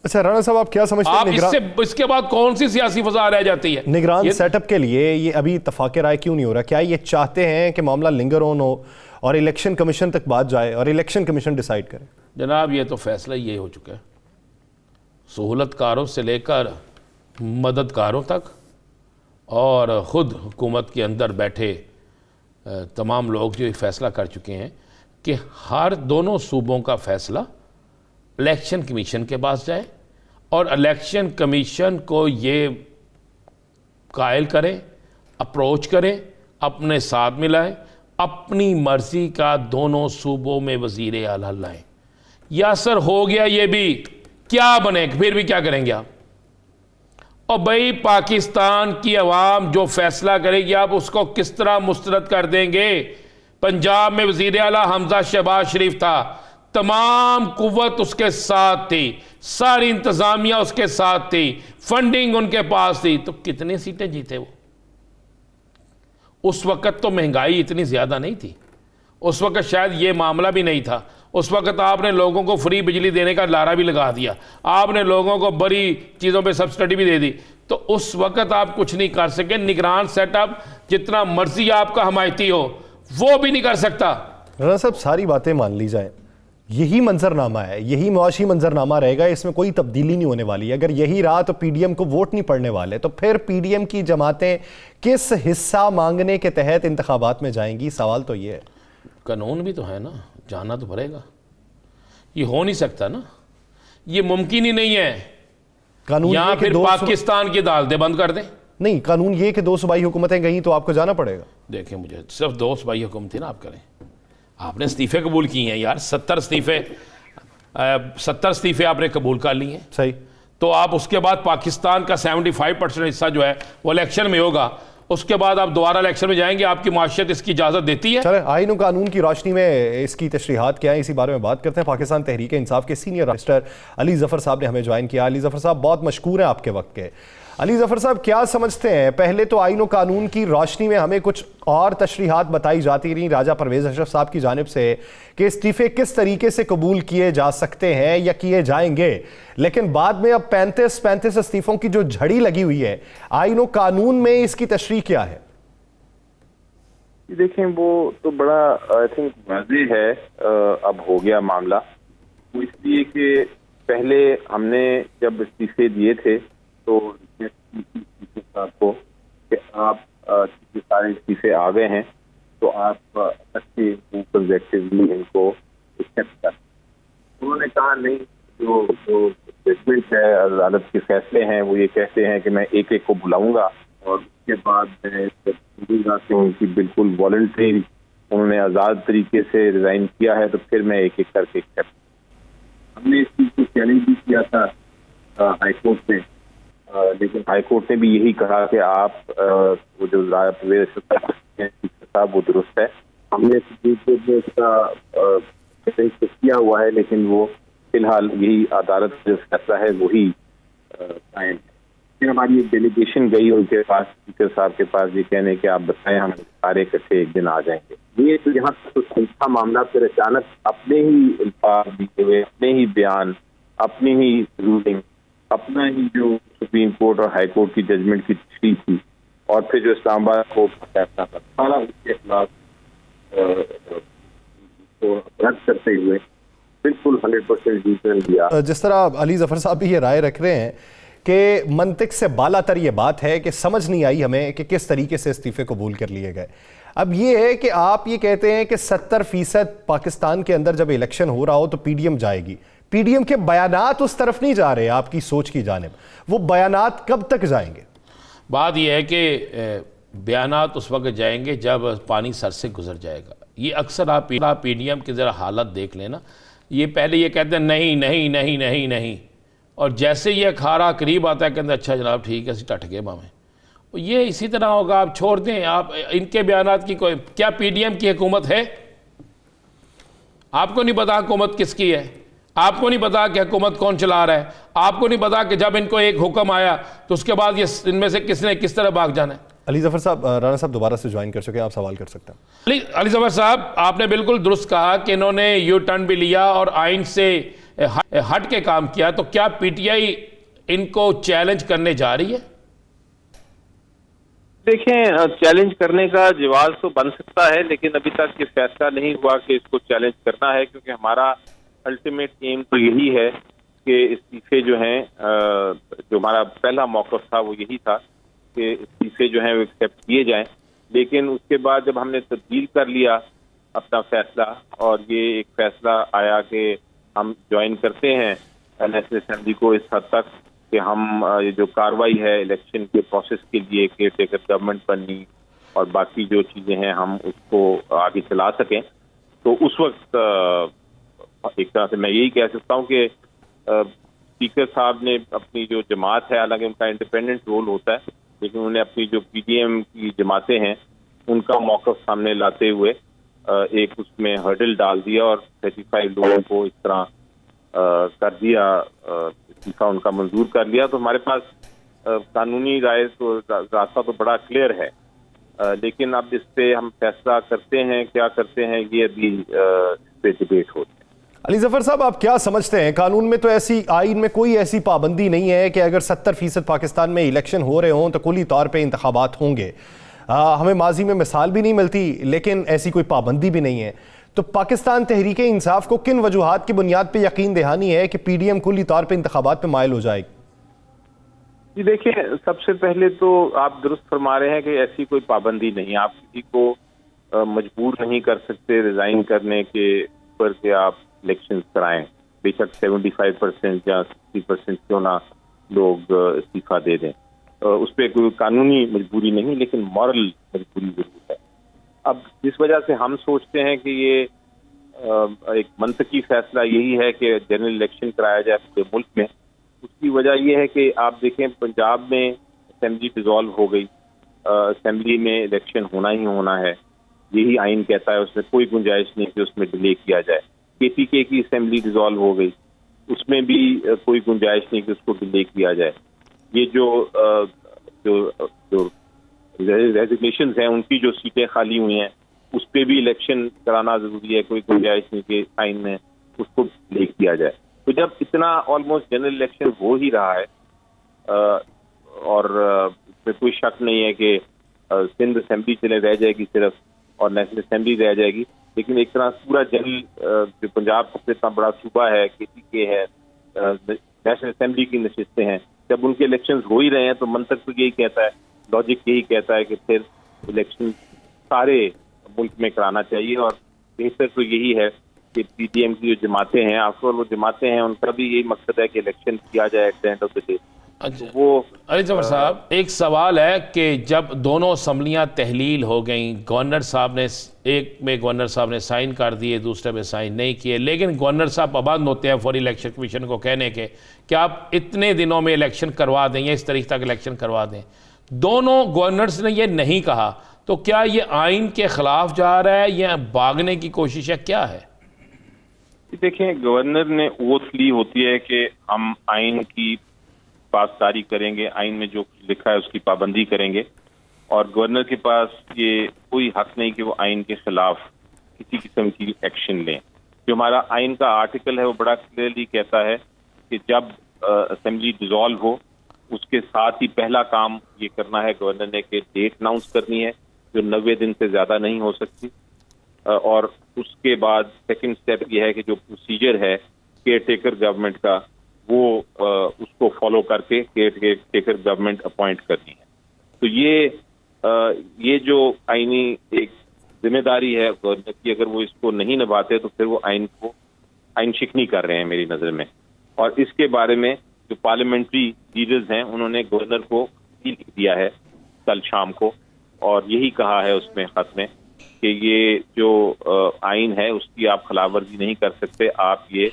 अच्छा राना साहब, आप क्या समझते हैं इसके बाद कौन सी सियासी फजा रह जाती है? निगरान सेटअप के लिए ये अभी इत्तफाक राय क्यों नहीं हो रहा? क्या ये चाहते हैं कि मामला लिंगर ऑन हो और इलेक्शन कमीशन तक बात जाए और इलेक्शन कमीशन डिसाइड करे? जनाब, ये तो फैसला ये हो चुका है, सहूलतकारों से लेकर मददगारों तक और ख़ुद हुकूमत के अंदर बैठे तमाम लोग जो फैसला कर चुके हैं कि हर दोनों सूबों का फैसला इलेक्शन कमीशन के पास जाए और इलेक्शन कमीशन को ये कायल करें, अप्रोच करें, अपने साथ मिलाएं, अपनी मर्जी का दोनों सूबों में वज़ीर आला लाएं। या सर हो गया ये भी, क्या बने फिर भी क्या करेंगे आप? और भाई पाकिस्तान की अवाम जो फैसला करेगी आप उसको किस तरह मुस्तरद कर देंगे? पंजाब में वज़ीर आला हमजा शहबाज शरीफ था, तमाम कुव्वत उसके साथ थी, सारी इंतज़ामिया उसके साथ थी, फंडिंग उनके पास थी, तो कितनी सीटें जीते वो? उस वक़्त तो महंगाई इतनी ज़्यादा नहीं थी, उस वक़्त शायद ये मामला भी नहीं था। उस वक़्त आपने लोगों को फ्री बिजली देने का लारा भी लगा दिया, आपने लोगों को बड़ी चीज़ों पे सब्सिडी भी दे दी, तो उस वक़्त आप कुछ नहीं कर सके। निगरान सेटअप जितना मर्जी आपका हमायती हो वो भी नहीं कर सकता। राना साहब, सारी बातें मान ली जाए, यही मंजरनामा है, यही मुआशी मंजरनामा रहेगा, इसमें कोई तब्दीली नहीं होने वाली। अगर यही रहा तो पीडीएम को वोट नहीं पड़ने वाले, तो फिर पीडीएम की जमातें किस हिस्सा मांगने के तहत इंतखाबात में जाएंगी? सवाल तो ये है। कानून भी तो है ना, जाना तो पड़ेगा, ये हो नहीं सकता ना, ये मुमकिन ही नहीं है। कानून या फिर पाकिस्तान की अदालतें बंद कर दें, नहीं, कानून ये कि 2 सूबाई हुकूमतें गई तो आपको जाना पड़ेगा। देखें, मुझे सिर्फ 2 सूबाई हुकूमत थी ना, आप करें, आपने इस्तीफे कबूल किए हैं यार, 70 इस्तीफे आपने कबूल कर लिए हैं। सही। तो आप उसके बाद पाकिस्तान का 75% हिस्सा जो है वो इलेक्शन में होगा, उसके बाद आप दोबारा इलेक्शन में जाएंगे, आपकी माशियत इसकी इजाज़त देती है? चले, आईन और कानून की रोशनी में इसकी तशरीहात क्या है, इसी बारे में बात करते हैं। पाकिस्तान तहरीक इंसाफ के सीनियर रजिस्टर अली ज़फ़र साहब ने हमें ज्वाइन किया। अली ज़फ़र साहब, बहुत मशकूर हैं आपके वक्त के। अली ज़फ़र साहब, क्या समझते हैं, पहले तो आईन और कानून की रोशनी में हमें कुछ और तशरीहात बताई जाती रही राजा परवेज़ अशरफ साहब की जानिब से कि इस्तीफ़े किस तरीके से कबूल किए जा सकते हैं या किए जाएंगे, लेकिन बाद में अब 35 इस्तीफ़ों की जो झड़ी लगी हुई है, आईन और कानून में इसकी तशरीह क्या है? देखें, वो तो बड़ा आई थिंक वाज़ेह है, अब हो गया मामला। वो इसलिए कि पहले हमने जब इस्तीफे दिए थे तो साहब को कि आप सारे इस्तीफे आ गए हैं तो आप अच्छे कंजर्वेटिवली इनको एक्सेप्ट कर। उन्होंने कहा नहीं, जो जजमेंट है, अदालत के फैसले हैं, वो ये कहते हैं कि मैं एक एक को बुलाऊंगा और उसके बाद मैं उनकी बिल्कुल वॉलंटरी, उन्होंने आज़ाद तरीके से रिजाइन किया है तो फिर मैं एक एक करके एक्सेप्ट। हमने इस चीज़ को चैलेंज भी किया था हाईकोर्ट में, लेकिन हाईकोर्ट ने भी यही कहा कि आप वो जो राजा परवेज़ साहब वो दुरुस्त है। हमने किया हुआ है, लेकिन वो फिलहाल यही अदालत जो फैसला है वही कायम है। फिर हमारी एक डेलीगेशन गई उनके पास, स्पीकर साहब के पास, ये कहने कि आप बताएं, हम सारे इकट्ठे एक दिन आ जाएंगे। ये तो यहाँ तो संस्था मामला फिर अचानक अपने ही अल्फाज दिए हुए, अपने ही बयान, अपनी ही रूलिंग, अपना ही जो सुप्रीम कोर्ट और हाई कोर्ट की जजमेंट की तशरीह थी और फिर जो इस्लामाबाद कोर्ट का फैसला था, सारा उसके खिलाफ रद्द करते हुए बिल्कुल 100% डिसीजन दिया। जिस तरह अली ज़फ़र साहब भी ये राय रख रहे हैं कि मंतिक से बालातर ये बात है कि समझ नहीं आई हमें कि किस तरीके से इस्तीफे कबूल कर लिए गए। अब ये है कि आप ये कहते हैं कि 70% पाकिस्तान के अंदर जब इलेक्शन हो रहा हो तो पीडीएम जाएगी, पीडीएम के बयानात उस तरफ नहीं जा रहे आपकी सोच की जानिब, वो बयानात कब तक जाएंगे? बात यह है कि बयानात उस वक्त जाएंगे जब पानी सर से गुजर जाएगा। ये अक्सर आप पीडीएम की ज़रा हालत देख लेना, ये पहले ये कहते हैं नहीं नहीं नहीं नहीं नहीं, और जैसे ये अखाड़ा करीब आता है कहते अच्छा जनाब ठीक है, टट गए मामे। ये इसी तरह होगा, आप छोड़ दें, आप इनके बयानात की कोई, क्या पीडीएम की हुकूमत है? आपको नहीं पता हुकूमत किसकी है, आपको नहीं पता कि हुकूमत कौन चला रहा है, आपको नहीं पता कि जब इनको एक हुक्म आया तो उसके बाद ये इनमें से किसने किस तरह भाग जाना है। अली ज़फ़र साहब, राना साहब दोबारा से ज्वाइन कर चुके हैं, आप सवाल कर सकते हैं। अली ज़फ़र साहब, आपने बिल्कुल दुरुस्त कहा कि इन्होंने यू टर्न भी लिया और आइन से हट के काम किया, तो क्या पीटीआई इनको चैलेंज करने जा रही है? देखें, चैलेंज करने का जवाब तो बन सकता है, लेकिन अभी तक ये फैसला नहीं हुआ कि इसको चैलेंज करना है, क्योंकि हमारा अल्टीमेट एम तो यही है कि इस्तीफे जो हैं, जो हमारा पहला मौक़िफ़ था वो यही था कि इस्तीफे जो हैं वो एक्सेप्ट किए जाएं। लेकिन उसके बाद जब हमने तब्दील कर लिया अपना फैसला और ये एक फैसला आया कि हम ज्वाइन करते हैं नेशनल असेंबली को इस हद तक कि हम ये जो कार्रवाई है इलेक्शन के प्रोसेस के लिए केयर टेकर गवर्नमेंट बननी और बाकी जो चीज़ें हैं हम उसको आगे चला सकें, तो उस वक्त एक तरह से मैं यही कह सकता हूँ कि स्पीकर साहब ने अपनी जो जमात है, हालांकि उनका इंडिपेंडेंट रोल होता है, लेकिन उन्हें अपनी जो पीडीएम की जमातें हैं उनका मौक़िफ़ सामने लाते हुए एक उसमें हर्डल डाल दिया और 35 लोगों को इस तरह कर दिया, इस्तीफा उनका मंजूर कर लिया। तो हमारे पास कानूनी राय तो रास्ता तो बड़ा क्लियर है, लेकिन अब इस पे हम फैसला करते हैं क्या करते हैं ये अभी इस पे डिबेट होती है। अली ज़फ़र साहब, आप क्या समझते हैं, कानून में तो ऐसी, आइन में कोई ऐसी पाबंदी नहीं है कि अगर 70% पाकिस्तान में इलेक्शन हो रहे हों तो कुली तौर पे इंतखाबात होंगे। हमें माजी में मिसाल भी नहीं मिलती, लेकिन ऐसी कोई पाबंदी भी नहीं है। तो पाकिस्तान तहरीक इंसाफ को किन वजूहात की बुनियाद पर यकीन दहानी है कि पीडीएम कुली तौर पर इंतखाबात पर मायल हो जाएगी? जी देखिए, सबसे पहले तो आप दुरुस्त फरमा रहे हैं कि ऐसी कोई पाबंदी नहीं, आप किसी को मजबूर नहीं कर सकते रिजाइन करने के ऊपर कि आप इलेक्शन कराएं, बेशक 75% या 60% क्यों ना लोग इस्तीफा दे दें। उस पर कोई कानूनी मजबूरी नहीं, लेकिन मॉरल मजबूरी जरूर है। अब जिस वजह से हम सोचते हैं कि ये एक मंतकी फैसला यही है कि जनरल इलेक्शन कराया जाए पूरे मुल्क में, उसकी वजह ये है कि आप देखें पंजाब में असेंबली डिसॉल्व हो गई, असेंबली में इलेक्शन होना ही होना है, यही आइन कहता है, उसमें कोई गुंजाइश नहीं कि उसमें डिले किया जाए। KPK की असेंबली डिसॉल्व हो गई, उसमें भी कोई गुंजाइश नहीं कि उसको डिले किया जाए। ये जो रेजिग्नेशन हैं उनकी जो सीटें खाली हुई हैं उस पर भी इलेक्शन कराना जरूरी है, कोई गुंजाइश नहीं कि आइन में उसको डिले किया जाए। तो जब इतना ऑलमोस्ट जनरल इलेक्शन हो ही रहा है और इसमें कोई शक नहीं है कि सिंध असेंबली चले रह जाएगी सिर्फ और नेशनल असेंबली रह जाएगी, लेकिन एक तरह पूरा जनरल जो पंजाब सबसे इतना बड़ा सूबा है, KPK है, नेशनल असेंबली की नशिस्तें हैं, जब उनके इलेक्शंस हो ही रहे हैं तो मंतक तो यही कहता है, लॉजिक यही कहता है कि फिर इलेक्शन सारे मुल्क में कराना चाहिए। और बेहतर तो यही है कि PDM की जो जमातें हैं, आफ्टर वो जमातें हैं, उनका भी यही मकसद है कि इलेक्शन किया जाए at the end of the day. वो अली जफर साहब, एक सवाल है कि जब दोनों असम्बलियाँ तहलील हो गई, गवर्नर साहब ने एक में गवर्नर साहब ने साइन कर दिए, दूसरे में साइन नहीं किए, लेकिन गवर्नर साहब पाबंद होते हैं फौरी इलेक्शन कमीशन को कहने के कि आप इतने दिनों में इलेक्शन करवा दें या इस तारीख तक इलेक्शन करवा दें। दोनों गवर्नर्स ने ये नहीं कहा, तो क्या ये आइन के खिलाफ जा रहा है या भागने की कोशिश है, क्या है? देखें, गवर्नर ने ओथ ली होती है कि हम आइन की पासदारी करेंगे, आइन में जो लिखा है उसकी पाबंदी करेंगे, और गवर्नर के पास ये कोई हक नहीं कि वो आइन के खिलाफ किसी किस्म की एक्शन लें। जो हमारा आइन का आर्टिकल है वो बड़ा क्लियरली कहता है कि जब असेंबली डिसॉल्व हो उसके साथ ही पहला काम ये करना है गवर्नर ने कि डेट अनाउंस करनी है जो 90 दिन से ज्यादा नहीं हो सकती, और उसके बाद सेकंड स्टेप ये है कि जो प्रोसीजर है केयर टेकर गवर्नमेंट का वो उसको फॉलो करके केयर टेकर गवर्नमेंट अपॉइंट करनी है। तो ये जो आईनी एक जिम्मेदारी है गवर्नर की, अगर वो इसको नहीं निभाते तो फिर वो आइन शिकनी कर रहे हैं मेरी नजर में। और इसके बारे में जो पार्लियामेंट्री लीडर्स हैं उन्होंने गवर्नर को लिख दिया है कल शाम को, और यही कहा है उसमें खत में कि ये जो आइन है उसकी आप खिलाफवर्जी नहीं कर सकते, आप ये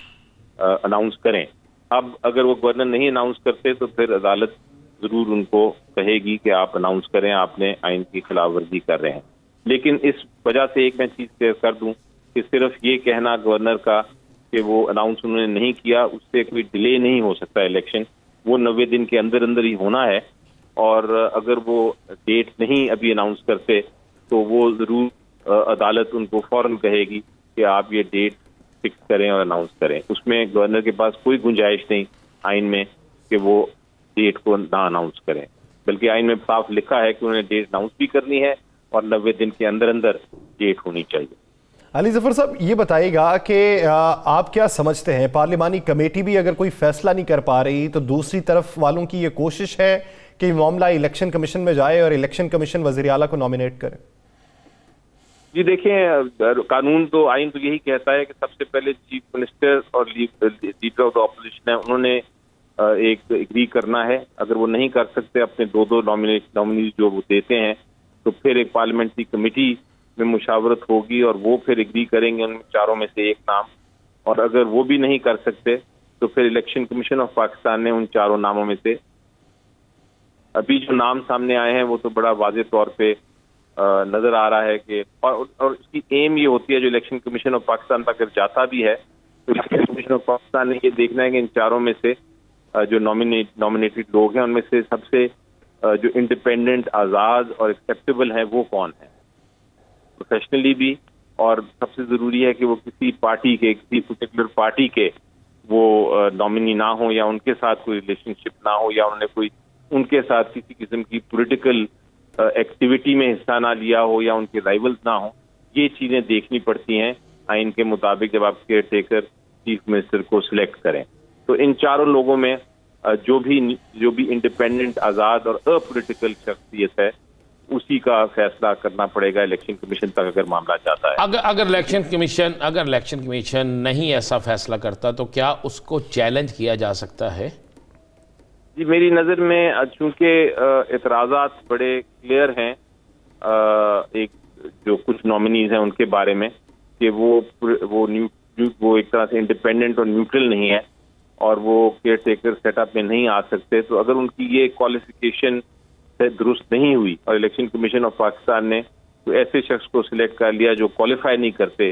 अनाउंस करें। अब अगर वो गवर्नर नहीं अनाउंस करते तो फिर अदालत जरूर उनको कहेगी कि आप अनाउंस करें, आपने आइन की खिलाफवर्जी कर रहे हैं। लेकिन इस वजह से एक मैं चीज क्लियर कर दूं कि सिर्फ ये कहना गवर्नर का कि वो अनाउंस उन्होंने नहीं किया, उससे कोई डिले नहीं हो सकता इलेक्शन, वो 90 दिन के अंदर अंदर ही होना है। और अगर वो डेट नहीं अभी अनाउंस करते तो वो जरूर अदालत उनको फौरन कहेगी कि आप ये डेट फिक्स करें और अनाउंस करें। उसमें गवर्नर के पास कोई गुंजाइश नहीं आइन में कि वो डेट को ना अनाउंस करें, बल्कि आइन में साफ लिखा है कि उन्हें डेट अनाउंस भी करनी है और 90 दिन के अंदर अंदर डेट होनी चाहिए। अली जफर साहब, ये बताइएगा कि आप क्या समझते हैं, पार्लिमानी कमेटी भी अगर कोई फैसला नहीं कर पा रही तो दूसरी तरफ वालों की ये कोशिश है कि मामला इलेक्शन कमीशन में जाए और इलेक्शन कमीशन वज़ीर आला को नॉमिनेट करे? जी देखें, कानून तो आइन तो यही कहता है कि सबसे पहले चीफ मिनिस्टर और लीडर ऑफ द ऑपोजिशन है उन्होंने एक एग्री करना है। अगर वो नहीं कर सकते अपने दो नॉमिनी जो वो देते हैं तो फिर एक पार्लियामेंट्री कमेटी में मुशावरत होगी और वो फिर एग्री करेंगे उन चारों में से एक नाम। और अगर वो भी नहीं कर सकते तो फिर इलेक्शन कमीशन ऑफ पाकिस्तान ने उन चारों नामों में से अभी जो नाम सामने आए हैं वो तो बड़ा वाज़ेह तौर पे नजर आ रहा है कि और इसकी एम ये होती है, जो इलेक्शन कमीशन ऑफ पाकिस्तान तक अगर जाता भी है तो इलेक्शन कमीशन ऑफ पाकिस्तान ने ये देखना है कि इन चारों में से जो नॉमिनेटेड लोग हैं उनमें से सबसे जो इंडिपेंडेंट, आज़ाद और एक्सेप्टेबल है वो कौन है प्रोफेशनली भी, और सबसे जरूरी है कि वो किसी पार्टी के, किसी पर्टिकुलर पार्टी के वो नॉमिनी ना हो या उनके साथ कोई रिलेशनशिप ना हो या उन्होंने कोई उनके साथ किसी किस्म की पॉलिटिकल एक्टिविटी में हिस्सा ना लिया हो या उनके राइवल्स ना हो। ये चीजें देखनी पड़ती हैं आइन के मुताबिक जब आप केयर टेकर चीफ मिनिस्टर को सिलेक्ट करें। तो इन चारों लोगों में जो भी इंडिपेंडेंट, आज़ाद और अपोलिटिकल शख्सियत है उसी का फैसला करना पड़ेगा इलेक्शन कमीशन तक अगर मामला जाता है। अगर इलेक्शन कमीशन नहीं ऐसा फैसला करता तो क्या उसको चैलेंज किया जा सकता है? जी, मेरी नज़र में चूंकि एतराज़ात बड़े क्लियर हैं, एक जो कुछ नॉमिनीज हैं उनके बारे में कि वो एक तरह से इंडिपेंडेंट और न्यूट्रल नहीं है और वो केयर टेकर सेटअप में नहीं आ सकते, तो अगर उनकी ये क्वालिफिकेशन से दुरुस्त नहीं हुई और इलेक्शन कमीशन ऑफ पाकिस्तान ने तो ऐसे शख्स को सिलेक्ट कर लिया जो क्वालिफाई नहीं करते,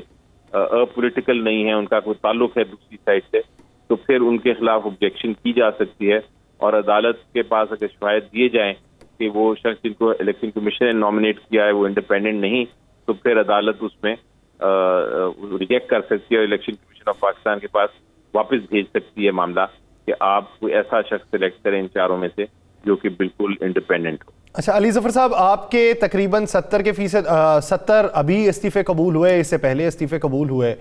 अपोलिटिकल नहीं है, उनका कोई ताल्लुक है दूसरी साइड से, तो फिर उनके खिलाफ ऑब्जेक्शन की जा सकती है और अदालत के पास अगर शवायद दिए जाएं कि वो शख्स जिनको इलेक्शन कमीशन ने नॉमिनेट किया है वो इंडिपेंडेंट नहीं, तो फिर अदालत उसमें रिजेक्ट कर सकती है और इलेक्शन कमीशन ऑफ पाकिस्तान के पास वापस भेज सकती है मामला कि आप कोई ऐसा शख्स सिलेक्ट करें इन चारों में से जो कि बिल्कुल इंडिपेंडेंट हो। अच्छा, अली ज़फ़र साहब, आपके तकरीबन 70% अभी इस्तीफे कबूल हुए, इससे पहले इस्तीफे कबूल हुए,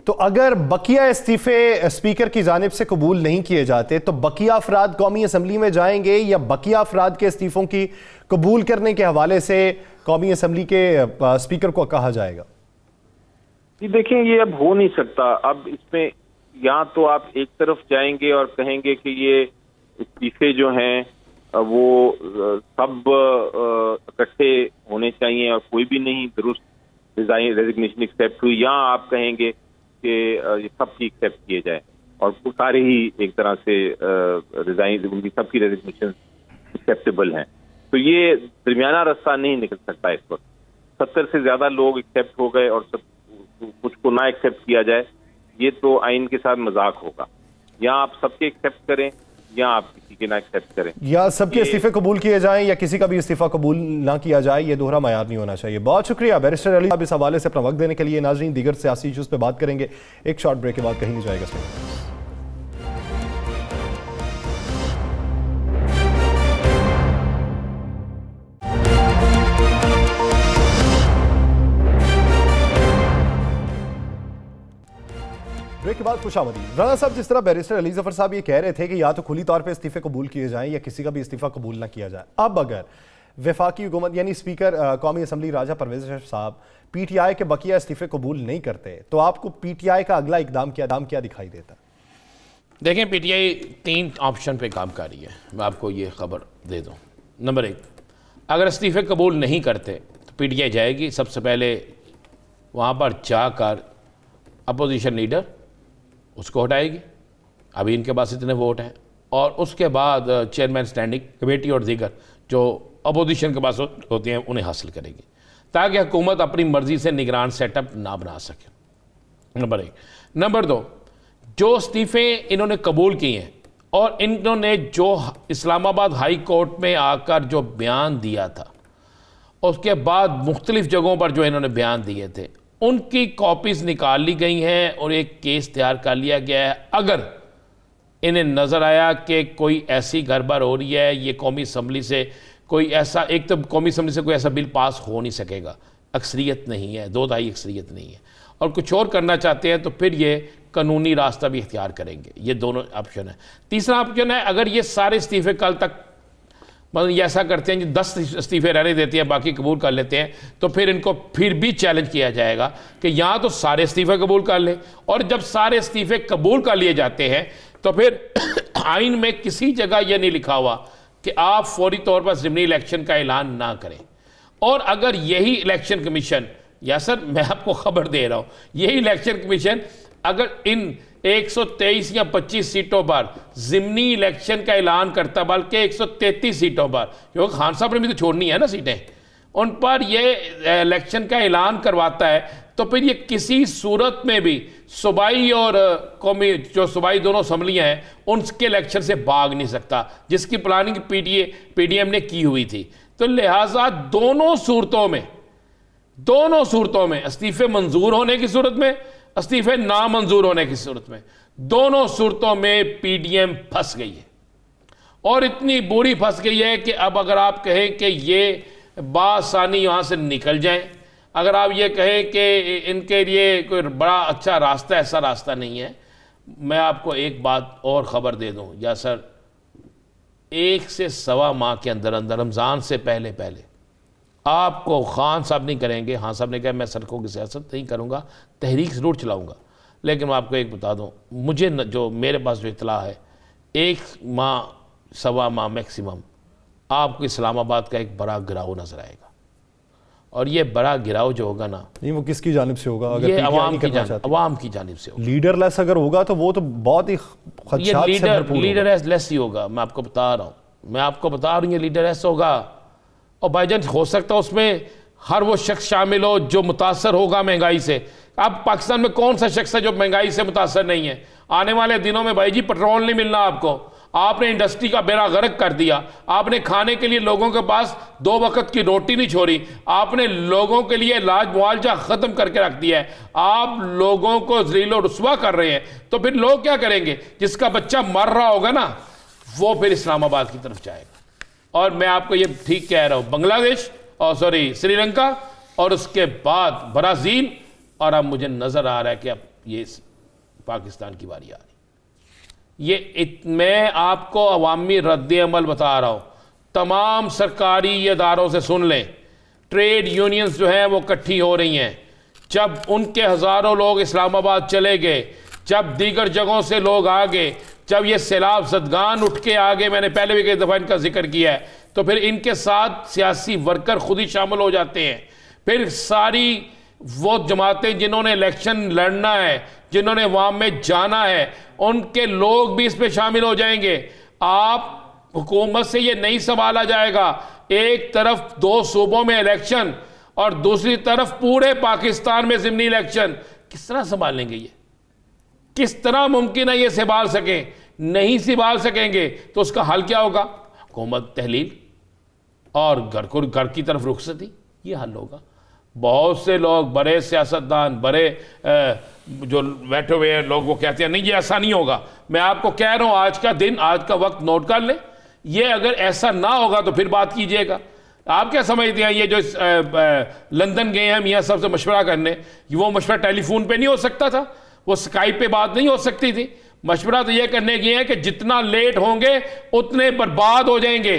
तो अगर बकिया इस्तीफे स्पीकर की जानिब से कबूल नहीं किए जाते तो बकिया अफराद कौमी असम्बली में जाएंगे या बकिया अफराद के इस्तीफ़ों की कबूल करने के हवाले से कौमी असम्बली के स्पीकर को कहा जाएगा? जी देखें, ये अब हो नहीं सकता। अब इसमें या तो आप एक तरफ जाएंगे और कहेंगे कि ये इस्तीफे जो हैं वो सब इकट्ठे होने चाहिए और कोई भी नहीं दुरुस्त रेजिग्नेशन एक्सेप्ट हुई, या आप कहेंगे कि ये सबकी एक्सेप्ट किए जाए और सारे ही एक तरह से रिजाइन, उनकी सबकी रेजिग्नेशन एक्सेप्टेबल हैं। तो ये दरमियाना रास्ता नहीं निकल सकता इस वक्त। 70 से ज्यादा लोग एक्सेप्ट हो गए और कुछ को ना एक्सेप्ट किया जाए, ये तो आइन के साथ मजाक होगा। या आप सबके एक्सेप्ट करें या आप किसी के ना एक्सेप्ट करें, या सबके इस्तीफे कबूल किए जाएं या किसी का भी इस्तीफा कबूल ना किया जाए, ये दोहरा मयार नहीं होना चाहिए। बहुत शुक्रिया बैरिस्टर अली साहब इस हवाले से अपना वक्त देने के लिए। नाज़रीन, दीगर सियासी इशूज़ पे बात करेंगे एक शॉर्ट ब्रेक के बाद, कहीं नहीं जाएगा। ब्रेक के बाद खुशामदीद। राणा साहब, जिस तरह बैरिस्टर अली ज़फ़र साहब ये कह रहे थे कि या तो खुली तौर पे इस्तीफे कबूल किए जाएं या किसी का भी इस्तीफा कबूल ना किया जाए, अब अगर वफाकी हुकूमत यानी स्पीकर कौमी असम्बली राजा परवेज़ अशरफ साहब पीटीआई के बकिया इस्तीफे कबूल नहीं करते तो आपको पीटीआई का अगला इकदाम क्या दिखाई देता? देखें, पीटीआई 3 ऑप्शन पे काम कर रही है, मैं आपको ये खबर दे दूँ। नंबर 1, अगर इस्तीफे कबूल नहीं करते तो पीटीआई जाएगी, सबसे पहले वहाँ पर जाकर अपोजिशन लीडर उसको हटाएगी, अभी इनके पास इतने वोट हैं, और उसके बाद चेयरमैन स्टैंडिंग कमेटी और दीगर जो अपोजिशन के पास होते हैं उन्हें हासिल करेगी, ताकि हुकूमत अपनी मर्जी से निगरान सेटअप ना बना सके। नंबर 1। नंबर 2, जो इस्तीफे इन्होंने कबूल किए हैं और इन्होंने जो इस्लामाबाद हाई कोर्ट में आकर जो बयान दिया था, उसके बाद मुख्तलिफ जगहों पर जो इन्होंने बयान दिए थे, उनकी कॉपीज निकाल ली गई हैं और एक केस तैयार कर लिया गया है। अगर इन्हें नज़र आया कि कोई ऐसी गड़बड़ हो रही है, ये कौमी असम्बली से कोई ऐसा, एक तो कौमी असम्बली से कोई ऐसा बिल पास हो नहीं सकेगा, अक्सरियत नहीं है, 2/3 अक्सरियत नहीं है, और कुछ और करना चाहते हैं तो फिर ये कानूनी रास्ता भी इख्तियार करेंगे। ये दोनों ऑप्शन है। तीसरा ऑप्शन है, अगर ये सारे इस्तीफे कल तक मतलब ये ऐसा करते हैं, 10 इस्तीफे रहने देते हैं, बाकी कबूल कर लेते हैं, तो फिर इनको फिर भी चैलेंज किया जाएगा कि यहाँ तो सारे इस्तीफे कबूल कर लें, और जब सारे इस्तीफे कबूल कर लिए जाते हैं तो फिर आइन में किसी जगह यह नहीं लिखा हुआ कि आप फौरी तौर पर ज़िमनी इलेक्शन का ऐलान ना करें। और अगर यही इलेक्शन कमीशन, या सर मैं आपको खबर दे रहा हूँ, यही इलेक्शन कमीशन अगर इन 123 या 25 सीटों पर ज़िमनी इलेक्शन का ऐलान करता, बल्कि 133 सीटों पर, क्योंकि खान साहब ने भी तो छोड़नी है ना सीटें, उन पर ये इलेक्शन का ऐलान करवाता है, तो फिर ये किसी सूरत में भी सूबाई और कौमी, जो सूबाई दोनों असम्बलियाँ हैं, उनके इलेक्शन से भाग नहीं सकता, जिसकी प्लानिंग पीडीएम ने की हुई थी। तो लिहाजा दोनों सूरतों में इस्तीफे मंजूर होने की सूरत में, इस्तीफे नामंजूर होने की सूरत में, दोनों सूरतों में पीडीएम फंस गई है, और इतनी बुरी फंस गई है कि अब अगर आप कहें कि ये बासानी यहाँ से निकल जाएं, अगर आप ये कहें कि इनके लिए कोई बड़ा अच्छा रास्ता, ऐसा रास्ता नहीं है। मैं आपको एक बात और ख़बर दे दूँ, या सर 1 से सवा माह के अंदर अंदर, रमज़ान से पहले आपको खान साहब नहीं करेंगे, खान साहब ने कहा मैं सड़कों की सियासत नहीं करूँगा, तहरीक ज़रूर चलाऊँगा, लेकिन मैं आपको एक बता दूँ, मुझे जो मेरे पास जो इतला है, 1 माह सवा माह मैक्सिमम आपको इस्लामाबाद का एक बड़ा गिराव नजर आएगा। और ये बड़ा गिराव जो होगा ना, नहीं वो किसकी जानिब से होगा? अगर ये PTI अवाम नहीं की करना चाहती, अवाम की जानिब से होगा। लीडरलेस अगर होगा तो वो तो बहुत ही ये खदशात से भरपूर होगा। लीडर लेस ही होगा। मैं आपको बता रहा हूँ, ये लीडर लेस होगा। और भाईजान हो सकता है उसमें हर वो शख्स शामिल हो जो मुतासर होगा महंगाई से। अब पाकिस्तान में कौन सा शख्स है जो महंगाई से मुतासर नहीं है? आने वाले दिनों में भाई जी पेट्रोल नहीं मिलना आपको, आपने इंडस्ट्री का बेड़ा गर्क कर दिया, आपने खाने के लिए लोगों के पास 2 वक्त की रोटी नहीं छोड़ी, आपने लोगों के लिए इलाज मुआवजा खत्म करके रख दिया है, आप लोगों को ज़लील और रुस्वा कर रहे हैं। तो फिर लोग क्या करेंगे? जिसका बच्चा मर रहा होगा ना, वो फिर इस्लामाबाद की तरफ जाएगा। और मैं आपको ये ठीक कह रहा हूं, बांग्लादेश और श्रीलंका और उसके बाद ब्राजील, और अब मुझे नजर आ रहा है कि अब ये पाकिस्तान की बारी आ रही। मैं आपको अवामी रद्द अमल बता रहा हूं। तमाम सरकारी इदारों से सुन लें, ट्रेड यूनियंस जो हैं वो इकट्ठी हो रही हैं। जब उनके हजारों लोग इस्लामाबाद चले गए, जब दीगर जगहों से लोग आ गए, जब ये सैलाब ज़दगान उठ के आ गए, मैंने पहले भी कई दफ़ा इनका जिक्र किया है, तो फिर इनके साथ सियासी वर्कर खुद ही शामिल हो जाते हैं। फिर सारी वो जमातें जिन्होंने इलेक्शन लड़ना है, जिन्होंने अवाम में जाना है, उनके लोग भी इस पे शामिल हो जाएंगे। आप हुकूमत से ये नहीं सवाला जाएगा, एक तरफ 2 सूबों में इलेक्शन और दूसरी तरफ पूरे पाकिस्तान में ज़िमनी इलेक्शन, किस तरह संभालेंगे? ये किस तरह मुमकिन है ये संभाल सकें? नहीं संभाल सकेंगे तो उसका हल क्या होगा? हुकूमत तहलील और घर की तरफ रुखसती, ये हल होगा। बहुत से लोग, बड़े सियासतदान, बड़े जो बैठे हुए हैं लोग, वो कहते हैं नहीं ये ऐसा नहीं होगा। मैं आपको कह रहा हूं, आज का दिन, आज का वक्त नोट कर लें, ये अगर ऐसा ना होगा तो फिर बात कीजिएगा। आप क्या समझते हैं ये जो लंदन गए हैं मियाँ साहब से मशवरा करने, वो मशवरा टेलीफोन पे नहीं हो सकता था? वो स्काइप पे बात नहीं हो सकती थी? मशवरा तो ये करने गए हैं कि जितना लेट होंगे उतने बर्बाद हो जाएंगे।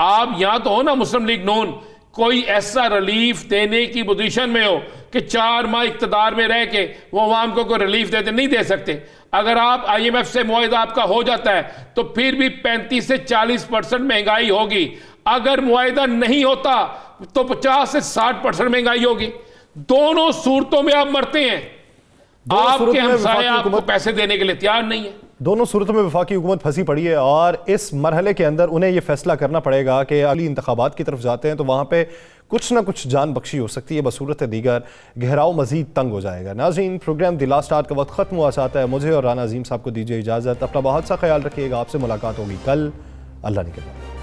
आप यहां तो हो ना, मुस्लिम लीग नून कोई ऐसा रिलीफ देने की पोजीशन में हो कि 4 माह इख्तिदार में रह के वो अवाम को कोई रिलीफ देते, नहीं दे सकते। अगर आप IMF से मुआहिदा आपका हो जाता है तो फिर भी 35 से 40% महंगाई होगी। अगर मुआहिदा नहीं होता तो 50 से 60% महंगाई होगी। दोनों सूरतों में आप मरते हैं। आपके हमसाये आपको पैसे देने के लिए तैयार नहीं है। दोनों सूरतों में वफाकी हुकूमत फंसी पड़ी है और इस मरहले के अंदर उन्हें यह फैसला करना पड़ेगा कि अगली इंतखाबात की तरफ जाते हैं तो वहाँ पे कुछ ना कुछ जान बख्शी हो सकती है, बसूरत दीगर घेराव मजीद तंग हो जाएगा। नाज़रीन, प्रोग्राम द लास्ट आवर का वक्त ख़त्म हुआ चाहता है। मुझे और राना अज़ीम साहब को दीजिए इजाज़त। अपना बहुत सा ख्याल रखिएगा। आपसे मुलाकात होगी कल। अल्लाह निगहबान।